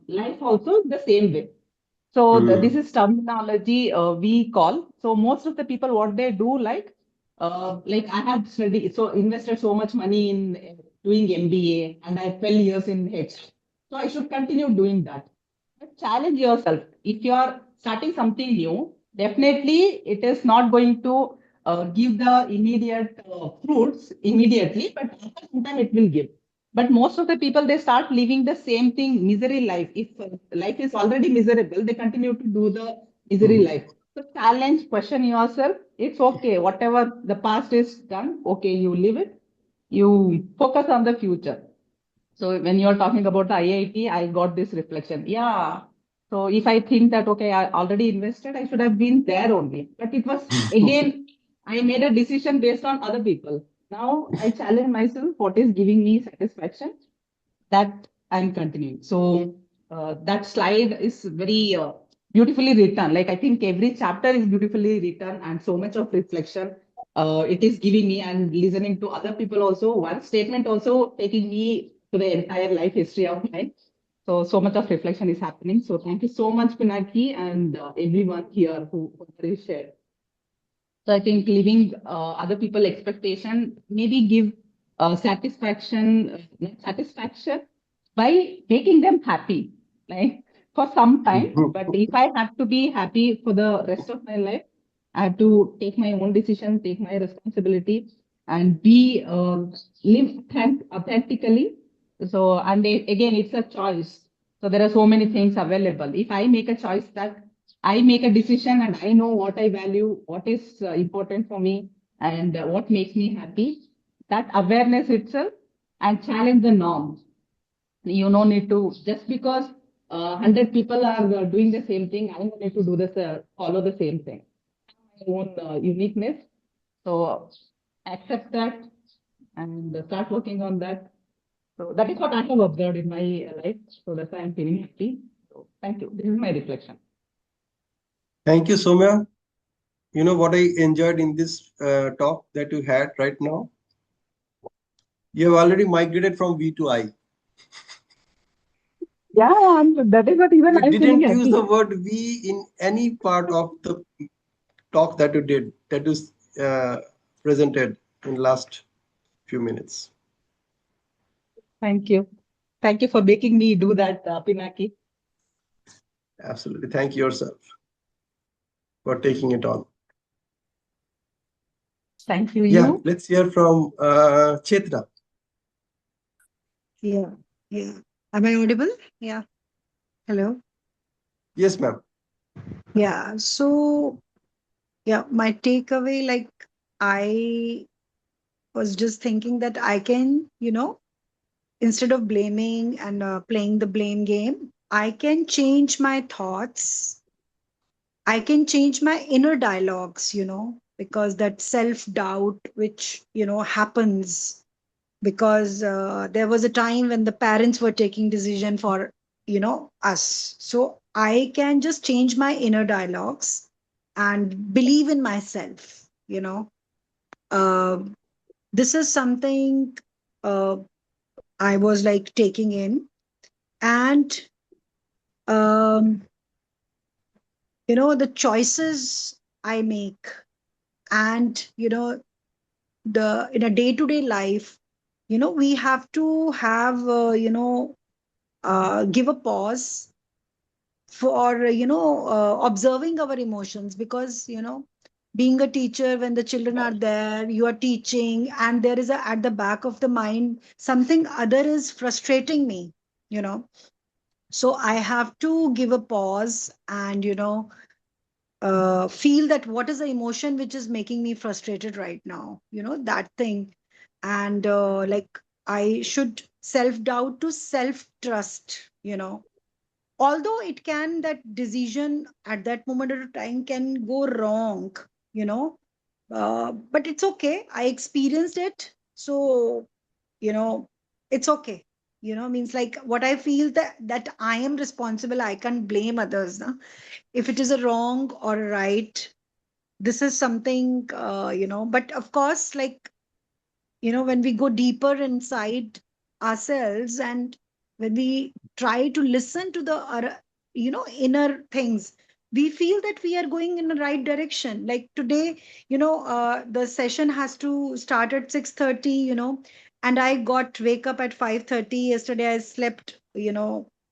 life also the same way. So this is terminology we call. So most of the people, what they do, like I have studied, so invested so much money in doing MBA, and I have 12 years in HR. So I should continue doing that. But challenge yourself. If you are starting something new, definitely it is not going to give the immediate fruits immediately, but after some time it will give. But most of the people, they start living the same thing, misery life. If life is already miserable, they continue to do the misery life. So challenge, question yourself. It's okay. Whatever the past is done, okay, you live it. You focus on the future. So when you're talking about the IIT, I got this reflection. Yeah. So if I think that, okay, I already invested, I should have been there only. But it was, again, I made a decision based on other people. Now I challenge myself, what is giving me satisfaction, that I'm continuing. So that slide is very beautifully written. Like I think every chapter is beautifully written and so much of reflection it is giving me, and listening to other people also. One statement also taking me to the entire life history of mine. So much of reflection is happening. So thank you so much, Pinaki, and everyone here who is shared. So I think living other people expectation maybe give not satisfaction by making them happy, like for some time. But if I have to be happy for the rest of my life, I have to take my own decision, take my responsibility, and be live authentically. So and again, it's a choice. So there are so many things available. If I make a choice that I make a decision and I know what I value, what is important for me, and what makes me happy. That awareness itself and challenge the norms. You no need to, just because 100 people are doing the same thing, I don't need to do this, follow the same thing. My own uniqueness. So accept that and start working on that. So that is what I have observed in my life. So that's why I'm feeling happy. So thank you. This is my reflection. Thank you, Soumya. You know what I enjoyed in this talk that you had right now? You have already migrated from V to I. Yeah, that is what even You I'm feeling didn't use the happy. word we in any part of the talk that you did, that is presented in last few minutes. Thank you. Thank you for making me do that, Pinaki. Absolutely. Thank yourself for taking it on. Thank you. Yeah, You. let's hear from Chetra. Yeah, yeah. Am I audible? Yeah. Hello. Yes, ma'am. Yeah. So, yeah, my takeaway, like, I was just thinking that I can, instead of blaming and playing the blame game, I can change my thoughts. I can change my inner dialogues, because that self doubt, which, happens because there was a time when the parents were taking decision for, us. So I can just change my inner dialogues and believe in myself. Uh, this is something uh, I was like taking in. And um, the choices I make, and the in a day-to-day life, we have to have give a pause for observing our emotions, because being a teacher, when the children are there, you are teaching, and there is at the back of the mind something other is frustrating me, you know so I have to give a pause and feel that what is the emotion which is making me frustrated right now, that thing. And like, I should self doubt to self trust, although it can, that decision at that moment of time can go wrong, you know but it's okay, I experienced it. So you know it's okay, means like, what I feel, that I am responsible, I can't blame others, no? If it is a wrong or a right, this is something, but of course, like, when we go deeper inside ourselves, and when we try to listen to the inner things, we feel that we are going in the right direction. Like today, the session has to start at 6:30, and I got wake up at 5:30. Yesterday I slept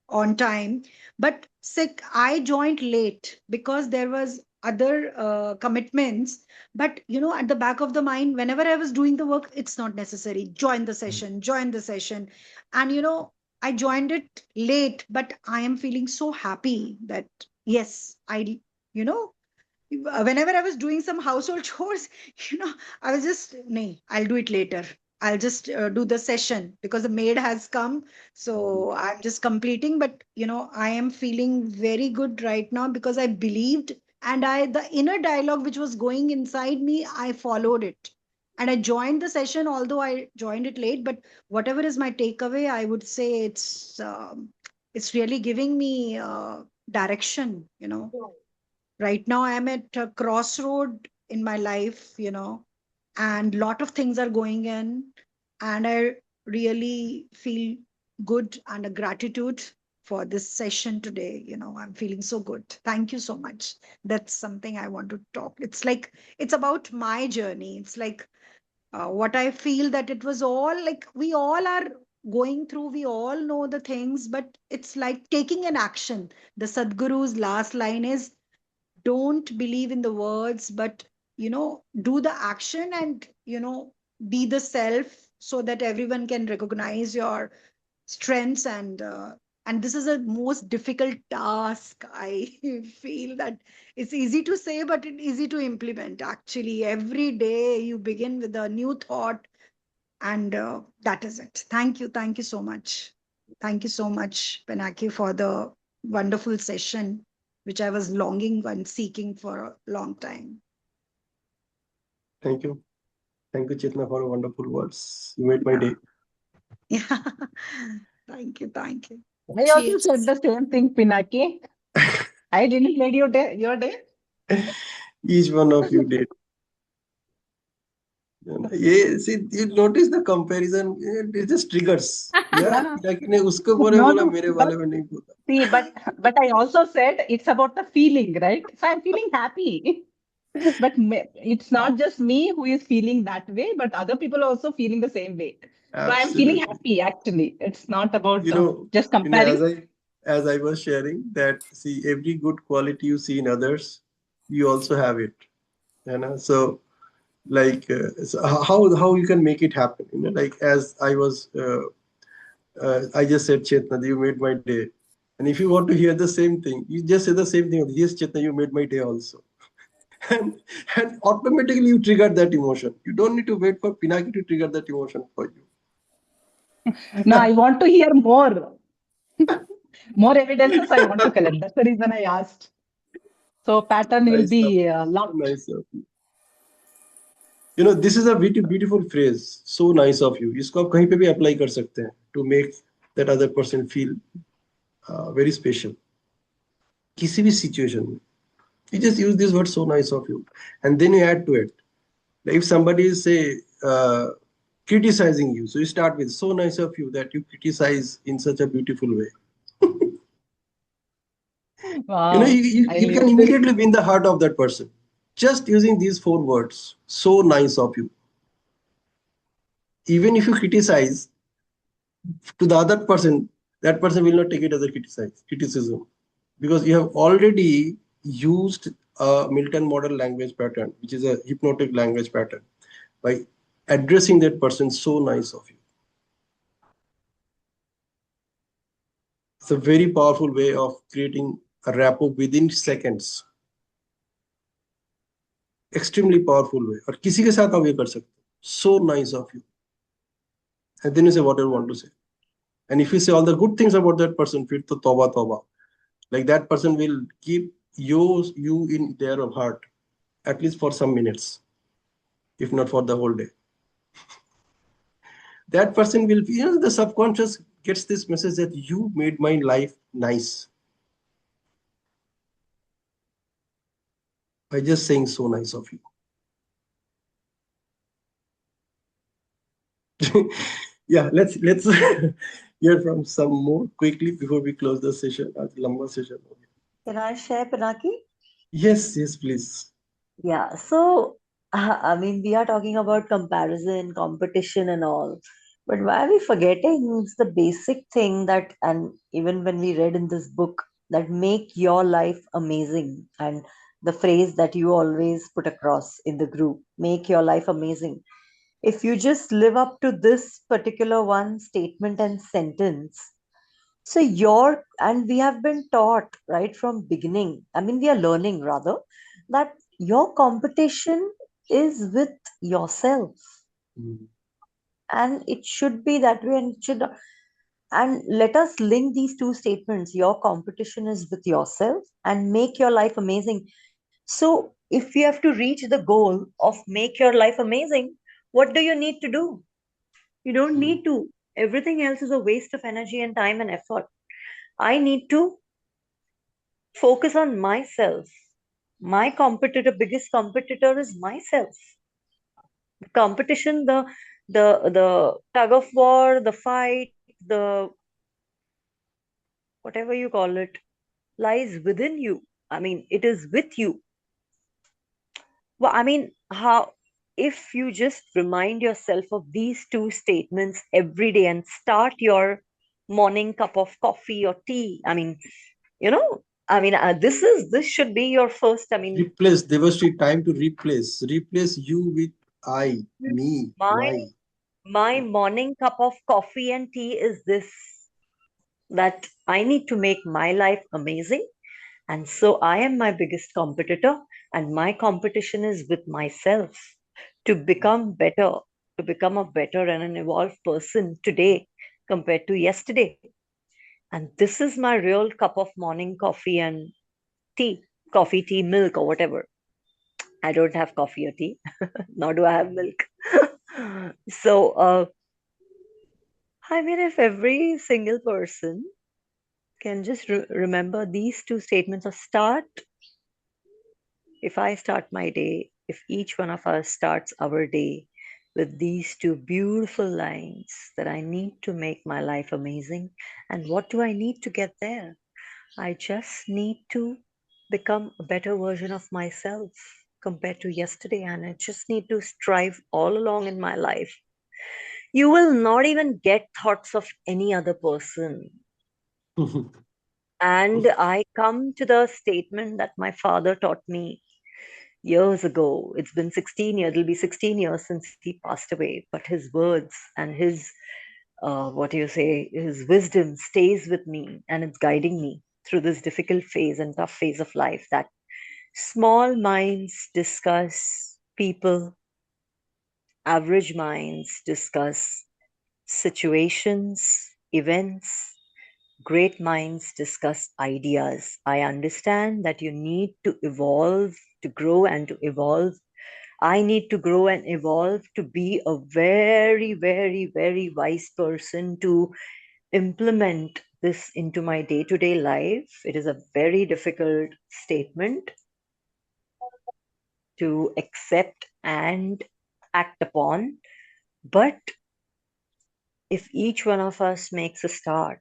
on time, but sick, I joined late because there was other commitments. But at the back of the mind, whenever I was doing the work, it's not necessary, join the session. And I joined it late, but I am feeling so happy that, yes, I you know whenever I was doing some household chores, I was just, nay, I'll do it later. I'll just do the session because the maid has come. So I'm just completing. But, I am feeling very good right now because I believed, and the inner dialogue which was going inside me, I followed it. And I joined the session, although I joined it late. But whatever is my takeaway, I would say it's really giving me direction, right now I am at a crossroad in my life, and lot of things are going in, and I really feel good and a gratitude for this session today. I'm feeling so good. Thank you so much. That's something I want to talk. It's like, it's about my journey. It's like, what I feel, that it was all like, we all are going through, we all know the things, but it's like taking an action. The Sadhguru's last line is, don't believe in the words, but do the action, and be the self, so that everyone can recognize your strengths. And this is a most difficult task. I feel that it's easy to say, but it's easy to implement. Actually, every day you begin with a new thought, and that is it. Thank you so much. Thank you so much, Pinaki, for the wonderful session, which I was longing and seeking for a long time. Thank you. Thank you, Chetna, for wonderful words. You made my day. Yeah. Thank you. Thank you. I also Cheers. said the same thing, Pinaki. I didn't made your day. Each one of you did. ये see, you notice the comparison, it just triggers. Yeah, Yeah. Pinaki ने उसको बोले No, बोला, no, मेरे but वाले में नहीं बोला. see, but I also said it's about the feeling, right? So I'm feeling happy. But it's not just me who is feeling that way, but other people are also feeling the same way. So I'm feeling Absolutely. happy actually. It's not about You know, just you know, comparing. as I was sharing that, see, every good quality you see in others, you also have it. You know, so like so how you can make it happen? You know, like as I just said, Chetna, you made my day. And if you want to hear the same thing, you just say the same thing. Yes, Chetna, you made my day also. And, and automatically you trigger that emotion. You don't need to wait for Pinaki to trigger that emotion for you. No, I want to hear more evidences I want to collect. That's the reason I asked. So pattern will Nice of be you. So locked. nice of you. You know, this is a beautiful phrase. So nice of you. इसको आप कहीं पे भी apply कर सकते हैं to make that other person feel very special. किसी भी situation में. You just use this word so nice of you, and then you add to it. Like if somebody is say criticizing you, so you start with so nice of you that you criticize in such a beautiful way. You know, Wow. I'll you can use this. immediately win the heart of that person just using these four words. So nice of you. Even if you criticize to the other person, that person will not take it as a criticism because you have already used a Milton model language pattern, which is a hypnotic language pattern, by addressing that person so nice of you. It's a very powerful way of creating a rapport within seconds. Extremely powerful way. और किसी के साथ आप ये कर सकते हो. So nice of you. And then you say whatever you want to say. And if you say all the good things about that person, फिर तो तौबा तौबा. Like that person will keep you in their heart, at least for some minutes, if not for the whole day. That person will, you know, the subconscious gets this message that you made my life nice by just saying so nice of you. Yeah, let's hear from some more quickly before we close the session. आज लंबा session हो गया. Can I share, Pinaki? Yes, please. Yeah, so I mean, we are talking about comparison, competition, and all. But why are we forgetting it's the basic thing that, and even when we read in this book, that make your life amazing, and the phrase that you always put across in the group, make your life amazing. If you just live up to this particular one statement and sentence, so and we have been taught right from beginning, I mean, we are learning rather, that your competition is with yourself. And it should be that way, and it should, and let us link these two statements. Your competition is with yourself and make your life amazing. So if you have to reach the goal of make your life amazing, what do you need to do? You don't need to. Everything else is a waste of energy and time and effort. I need to focus on myself. My competitor, biggest competitor is myself. The competition, the tug of war, the fight, the whatever you call it, lies within you. I mean, it is with you. Well, I mean, how if you just remind yourself of these two statements every day and start your morning cup of coffee or tea. I mean, you know, I mean, this should be your first. I mean, Replace, Devashri, time to replace you with I, me, my my. my morning cup of coffee and tea is this, that I need to make my life amazing. And so I am my biggest competitor, and my competition is with myself to become better, to become a better and an evolved person today compared to yesterday. And this is my real cup of morning coffee and tea, coffee, tea, milk, or whatever. I don't have coffee or tea, nor do I have milk. So, I mean, if every single person can just remember these two statements of start, if I start my day, if each one of us starts our day with these two beautiful lines that I need to make my life amazing, and what do I need to get there? I just need to become a better version of myself compared to yesterday, and I just need to strive all along in my life. You will not even get thoughts of any other person. And I come to the statement that my father taught me years ago. It's been 16 years, it'll be 16 years since he passed away, but his words and his, his wisdom stays with me, and it's guiding me through this difficult phase and tough phase of life, that small minds discuss people, average minds discuss situations, events, great minds discuss ideas. I understand that you need to evolve, to grow and to evolve. I need to grow and evolve to be a very, very, very wise person to implement this into my day to day life. It is a very difficult statement to accept and act upon. But if each one of us makes a start,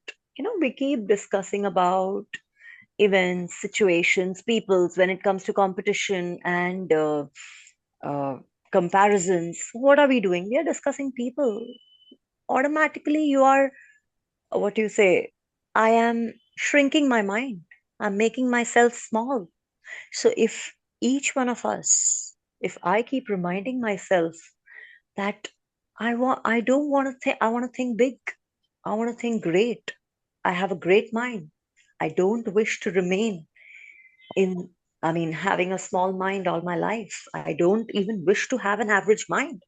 we keep discussing about events, situations, peoples when it comes to competition and uh, comparisons. What are we doing? We are discussing people. Automatically, you are, what do you say? I am shrinking my mind. I'm making myself small. So if each one of us, if I keep reminding myself that I don't want to think, I want to think big. I want to think great. I have a great mind. I don't wish to remain in, having a small mind all my life. I don't even wish to have an average mind.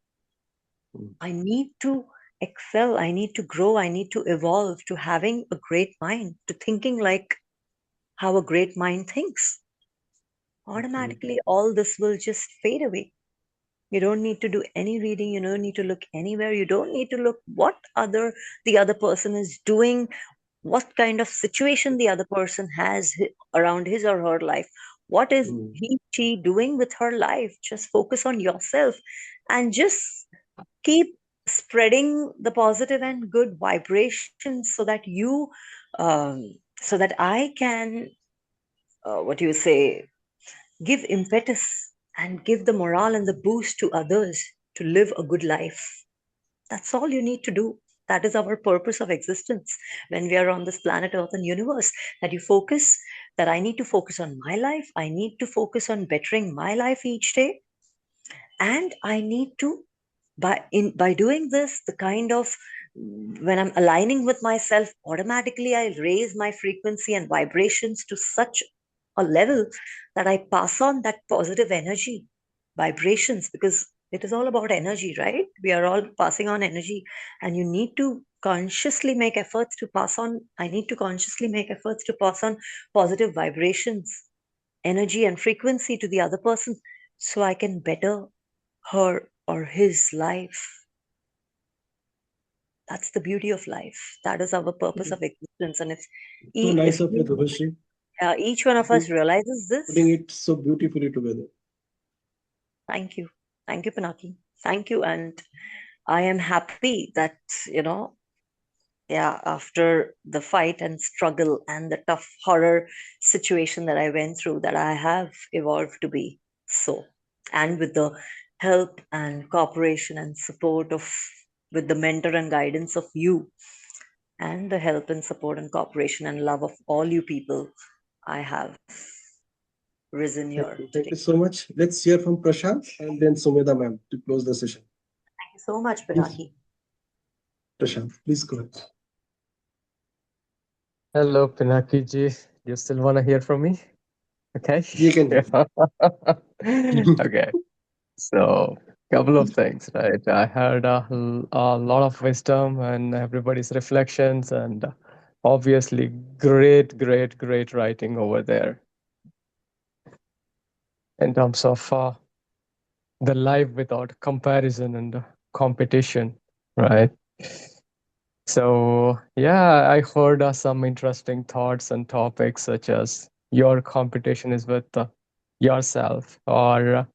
I need to excel. I need to grow. I need to evolve to having a great mind, to thinking like how a great mind thinks. Automatically, all this will just fade away. You don't need to do any reading. You don't need to look anywhere. You don't need to look what the other person is doing, what kind of situation the other person has around his or her life. What is she doing with her life? Just focus on yourself and just keep spreading the positive and good vibrations so that so that I can, what do you say, give impetus and give the morale and the boost to others to live a good life. That's all you need to do. That is our purpose of existence when we are on this planet Earth and universe. That you focus, that I need to focus on my life. I need to focus on bettering my life each day. And I need to, by doing this, the kind of, when I'm aligning with myself, automatically I raise my frequency and vibrations to such a level that I pass on that positive energy, vibrations, because it is all about energy, right? We are all passing on energy, and you need to consciously make efforts to pass on. I need to consciously make efforts to pass on positive vibrations, energy, and frequency to the other person so I can better her or his life. That's the beauty of life. That is our purpose of existence. And So nice if of you, Dubashri, each one of us realizes this, putting it so beautifully together. thank you. Thank you, Pinaki. Thank you. And I am happy that, after the fight and struggle and the tough horror situation that I went through, that I have evolved to be so. And with the help and cooperation and support of, with the mentor and guidance of you, and the help and support and cooperation and love of all you people, I have risen Thank here you. today. Thank you so much. Let's hear from Prashant and then Sumedha ma'am to close the session. Thank you so much, Please, Pinaki. Prashant, please go ahead. Hello, Pinaki ji. You still want to hear from me? Okay. You can hear. Okay. So, couple of things, right? I heard a lot of wisdom and everybody's reflections and obviously great writing over there in terms of the life without comparison and competition, right? So yeah, I heard some interesting thoughts and topics such as your competition is with yourself, or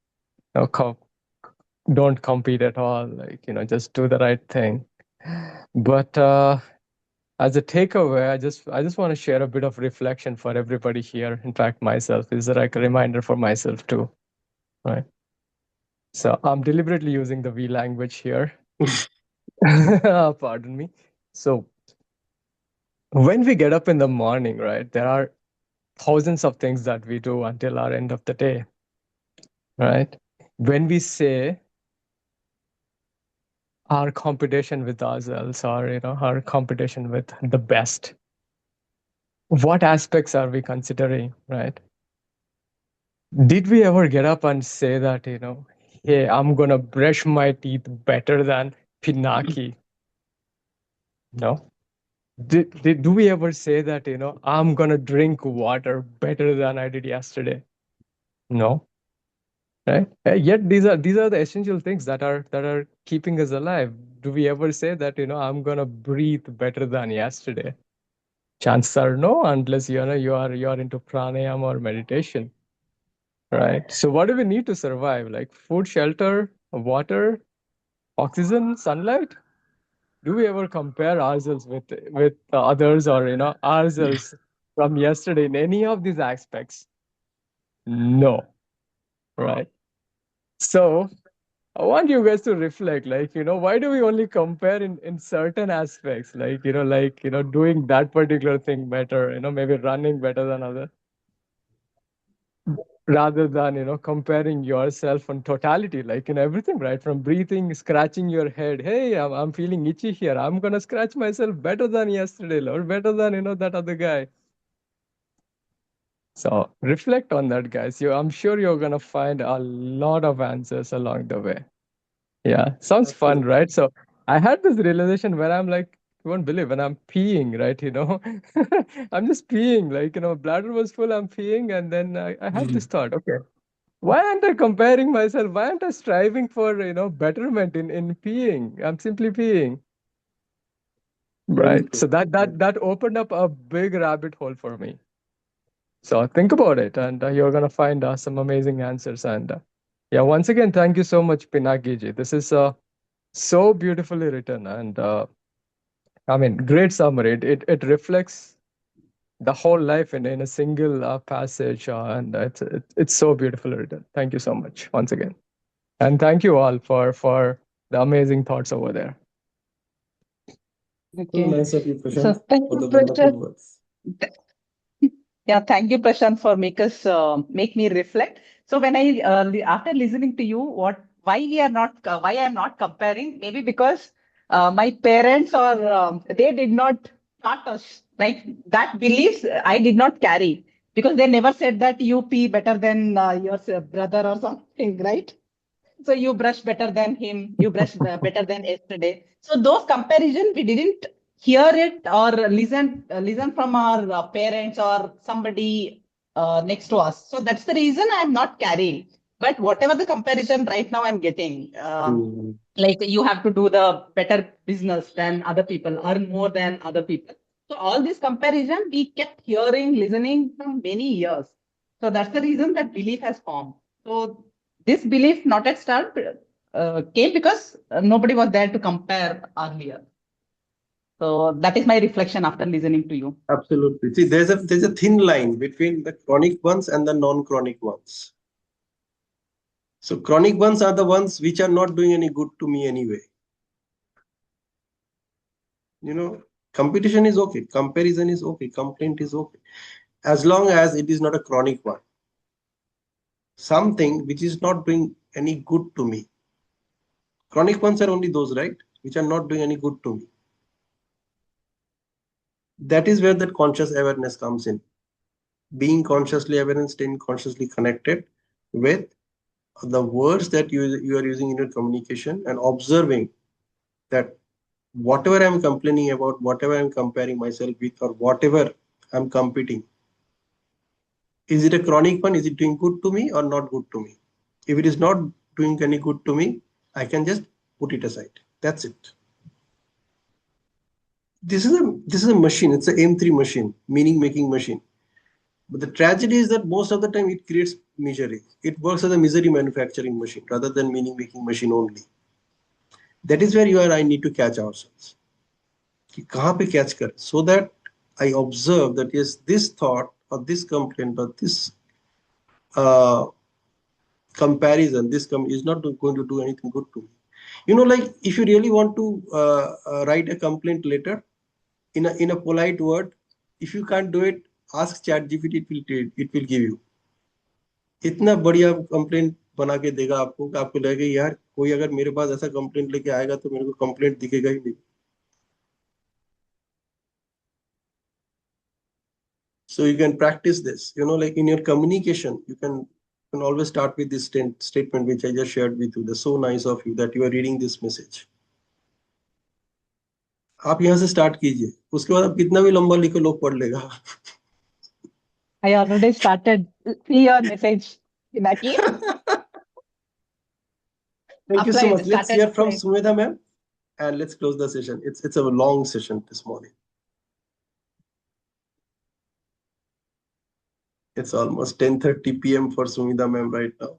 don't compete at all, like, just do the right thing. But as a takeaway, I just want to share a bit of reflection for everybody here. In fact, myself is like a reminder for myself too, right? So I'm deliberately using the V language here. Pardon me. So when we get up in the morning, right, there are thousands of things that we do until our end of the day, right? When we say our competition with ourselves, or our competition with the best, what aspects are we considering, right? Did we ever get up and say that, hey, I'm gonna brush my teeth better than Pinaki? No. Do we ever say that, I'm gonna drink water better than I did yesterday? No. Right? Yet these are the essential things that are keeping us alive. Do we ever say that, I'm gonna breathe better than yesterday? Chances are no, unless you are into pranayama or meditation. Right. So what do we need to survive? Like food, shelter, water, oxygen, sunlight? Do we ever compare ourselves with others, or ourselves from yesterday in any of these aspects? No. Right. So I want you guys to reflect, like, why do we only compare in certain aspects? Like, doing that particular thing better, maybe running better than others, rather than comparing yourself on totality, like in everything, right? From breathing, scratching your head, hey, I'm feeling itchy here, I'm gonna scratch myself better than yesterday, or better than that other guy. So reflect on that, guys. I'm sure you're gonna find a lot of answers along the way. Yeah, sounds fun, right? So I had this realization where I'm like, you won't believe, when I'm peeing, right? I'm just peeing, like, bladder was full, I'm peeing, and then I had this thought, okay, why aren't I comparing myself? Why aren't I striving for, betterment in peeing? I'm simply peeing. Right. So that opened up a big rabbit hole for me. So think about it, and you're gonna find some amazing answers. And yeah, once again, thank you so much, Pinaki ji. This is so beautifully written, and I mean, great summary. It reflects the whole life in a single passage, and it's so beautifully written. Thank you so much once again. And thank you all for the amazing thoughts over there. So Okay. nice of you, So Prashant, thank for you, the wonderful Prashant. words. Yeah, thank you, Prashant, for make me reflect. So when I after listening to you, why I am not comparing? Maybe because my parents, or they did not taught us, like, that beliefs I did not carry, because they never said that you pee better than your brother or something, right? So you brush better than him, you brush better than yesterday. So those comparison, we didn't hear it or listen from our parents or somebody next to us. So that's the reason I'm not carrying. But whatever the comparison right now I'm getting, like, you have to do the better business than other people, earn more than other people. So all this comparison we kept hearing, listening from many years. So that's the reason that belief has formed. So this belief not at start came because nobody was there to compare earlier. So that is my reflection after listening to you. Absolutely. See, there's a thin line between the chronic ones and the non-chronic ones. So chronic ones are the ones which are not doing any good to me anyway. Competition is okay, comparison is okay, complaint is okay, as long as it is not a chronic one. Something which is not doing any good to me. Chronic ones are only those, right, which are not doing any good to me. That is where that conscious awareness comes in. Being consciously aware and staying consciously connected with the words that you are using in your communication, and observing that whatever I'm complaining about, whatever I'm comparing myself with, or whatever I'm competing, is it a chronic one? Is it doing good to me or not good to me? If it is not doing any good to me, I can just put it aside. That's it. This is a machine. It's a M3 machine, meaning making machine. But the tragedy is that most of the time it creates misery. It works as a misery manufacturing machine rather than meaning making machine only. That is where you and I need to catch ourselves. कि कहाँ पे catch कर? So that I observe that yes, this thought or this complaint or this uh, comparison, is not going to do anything good to me. Like if you really want to write a complaint letter in a polite word, if you can't do it, ask chat gpt, it will give you इतना बढ़िया complaint बना के देगा आपको कि आपको लगेगा यार कोई अगर मेरे पास ऐसा कंप्लेंट लेके आएगा तो मेरे को कंप्लेंट दिखेगा ही नहीं. So you can practice this, like in your communication, you can always start with this statement which I just shared with you. That's so nice of you that you are reading this message. आप यहाँ से start कीजिए, उसके बाद आप कितना भी लंबा लिखो लोग पढ़ लेगा. I already started. See your message, Pinaki. Thank you so Applied, much. Let's started hear from applying. Sumedha ma'am, and let's close the session. It's a long session this morning. It's almost 10:30 p.m. for Sumedha ma'am right now.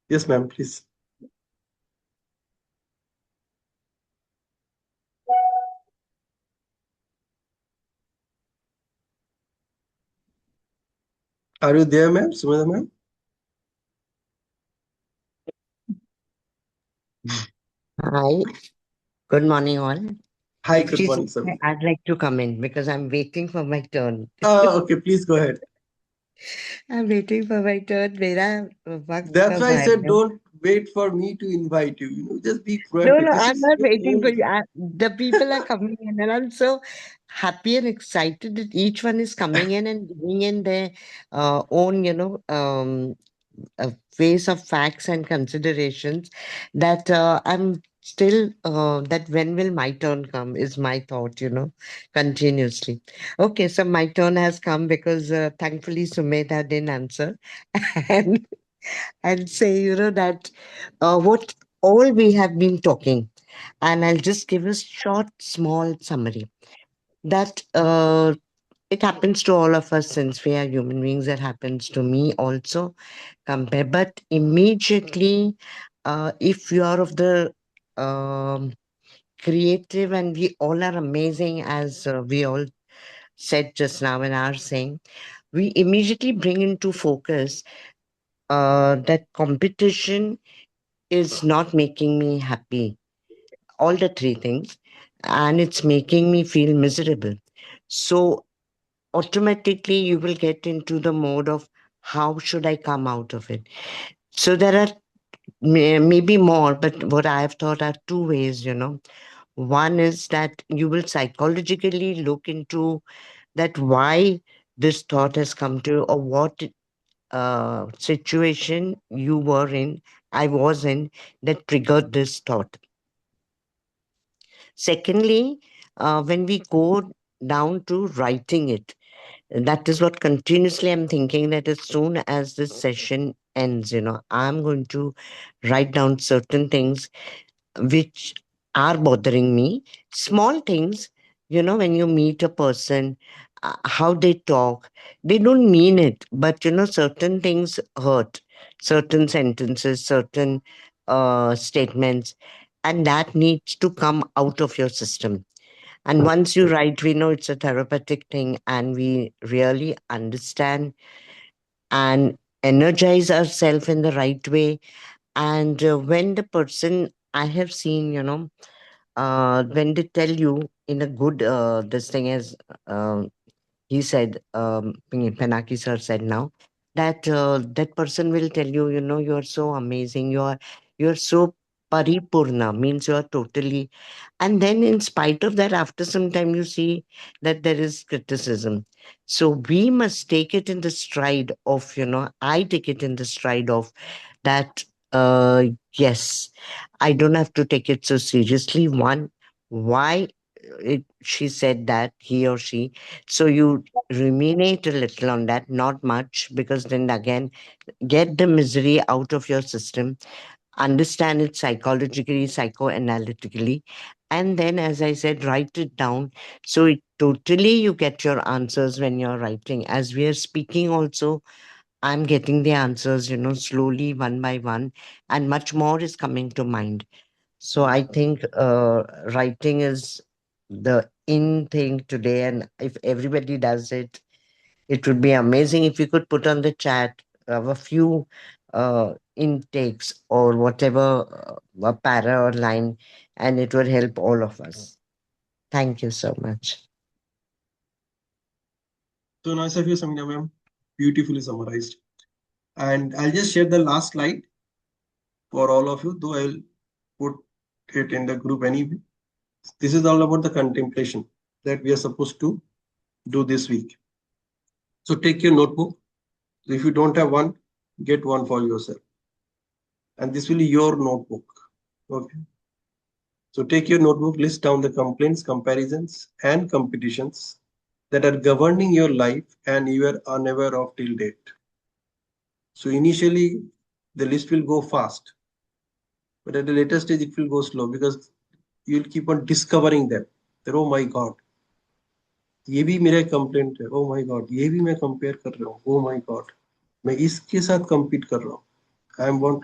Yes, ma'am, please. Are you there, ma'am? Sumedha ma'am? Hi, good morning, all. Hi, If good she's morning, okay, Samir. I'd like to come in because I'm waiting for my turn. Okay, please go ahead. I'm waiting for my turn. मेरा वक्त That's कब why I said आएगा? don't wait for me to invite you. Just be No, proactive. no, This I'm is not your waiting for own. you. The people are coming in, and I'm so happy and excited that each one is coming in and giving in their own, ways of facts and considerations that I'm still, that when will my turn come is my thought, continuously. Okay, so my turn has come because thankfully Sumedha didn't answer. and and say, that what all we have been talking, and I'll just give a short, small summary that it happens to all of us since we are human beings. It happens to me also. But immediately, if you are of the um, creative, and we all are amazing, as we all said just now and are saying, we immediately bring into focus that competition is not making me happy. All the three things, and it's making me feel miserable. So automatically you will get into the mode of how should I come out of it. So there are maybe more, but what I have thought are two ways. One is that you will psychologically look into that why this thought has come to you, or what situation you were in, I was in, that triggered this thought. Secondly, when we go down to writing it, that is what continuously I'm thinking, that as soon as this session ends, I'm going to write down certain things which are bothering me. Small things, when you meet a person, how they talk, they don't mean it, but certain things hurt, certain sentences, certain statements, and that needs to come out of your system. And once you write, we know it's a therapeutic thing, and we really understand and energize ourselves in the right way. And when the person I have seen, when they tell you in a good, this thing is, he said, Penaki sir said now, that that person will tell you, you're so amazing, you're so paripurna, means you're totally. And then in spite of that, after some time, you see that there is criticism. So we must take it in the stride of, I take it in the stride of that, yes, I don't have to take it so seriously. One, why she said that, he or she. So you ruminate a little on that, not much, because then again, get the misery out of your system, understand it psychologically, psychoanalytically, and then, as I said, write it down. So it totally you get your answers when you're writing. As we are speaking, also, I'm getting the answers, slowly, one by one, and much more is coming to mind. So I think writing is the in thing today, and if everybody does it, it would be amazing if you could put on the chat a few intakes or whatever, a para or line, and it would help all of us. Thank you so much. So nice of you, Samina ma'am. Beautifully summarized. And I'll just share the last slide for all of you, though I'll put it in the group anyway. This is all about the contemplation that we are supposed to do this week. So take your notebook. If you don't have one, get one for yourself. And this will be your notebook. Okay. So take your notebook, list down the complaints, comparisons, and competitions that are governing your life and you are unaware of till date. So initially, the list will go fast, but at a later stage, it will go slow because you'll keep on discovering them. That, oh my God, ये भी मेरा complaint है. Oh my God, ये भी मैं compare कर रहा हूँ. Oh my God, मैं इसके साथ compete कर रहा हूँ.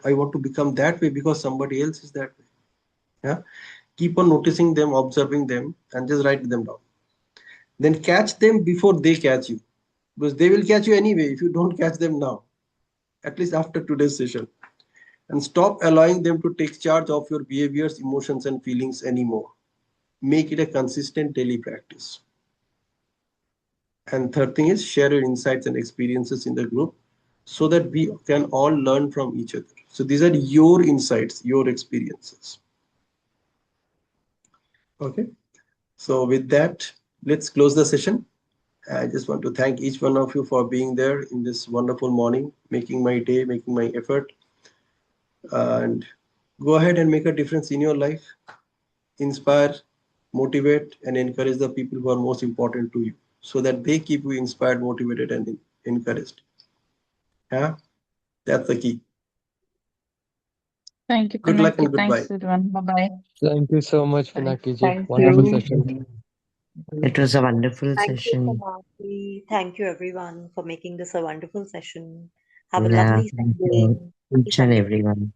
I want to become that way because somebody else is that way. Yeah. Keep on noticing them, observing them, and just write them down. Then catch them before they catch you, because they will catch you anyway if you don't catch them now, at least after today's session. And stop allowing them to take charge of your behaviors, emotions, and feelings anymore. Make it a consistent daily practice. And third thing is share your insights and experiences in the group so that we can all learn from each other. So these are your insights, your experiences. Okay. So with that, let's close the session. I just want to thank each one of you for being there in this wonderful morning, making my day, making my effort. And go ahead and make a difference in your life. Inspire, motivate, and encourage the people who are most important to you so that they keep you inspired, motivated, and encouraged. Yeah, that's the key. Thank you, Good luck and Pinaki. goodbye. Thanks, everyone. Bye-bye. Thank you so much, Thank, Pinaki ji. thank Wonderful you. session. It was a wonderful Thank you, session. Samati. Thank you, everyone, for making this a wonderful session. Have a Yeah, lovely thank Sunday. you, Happy each and Sunday. everyone.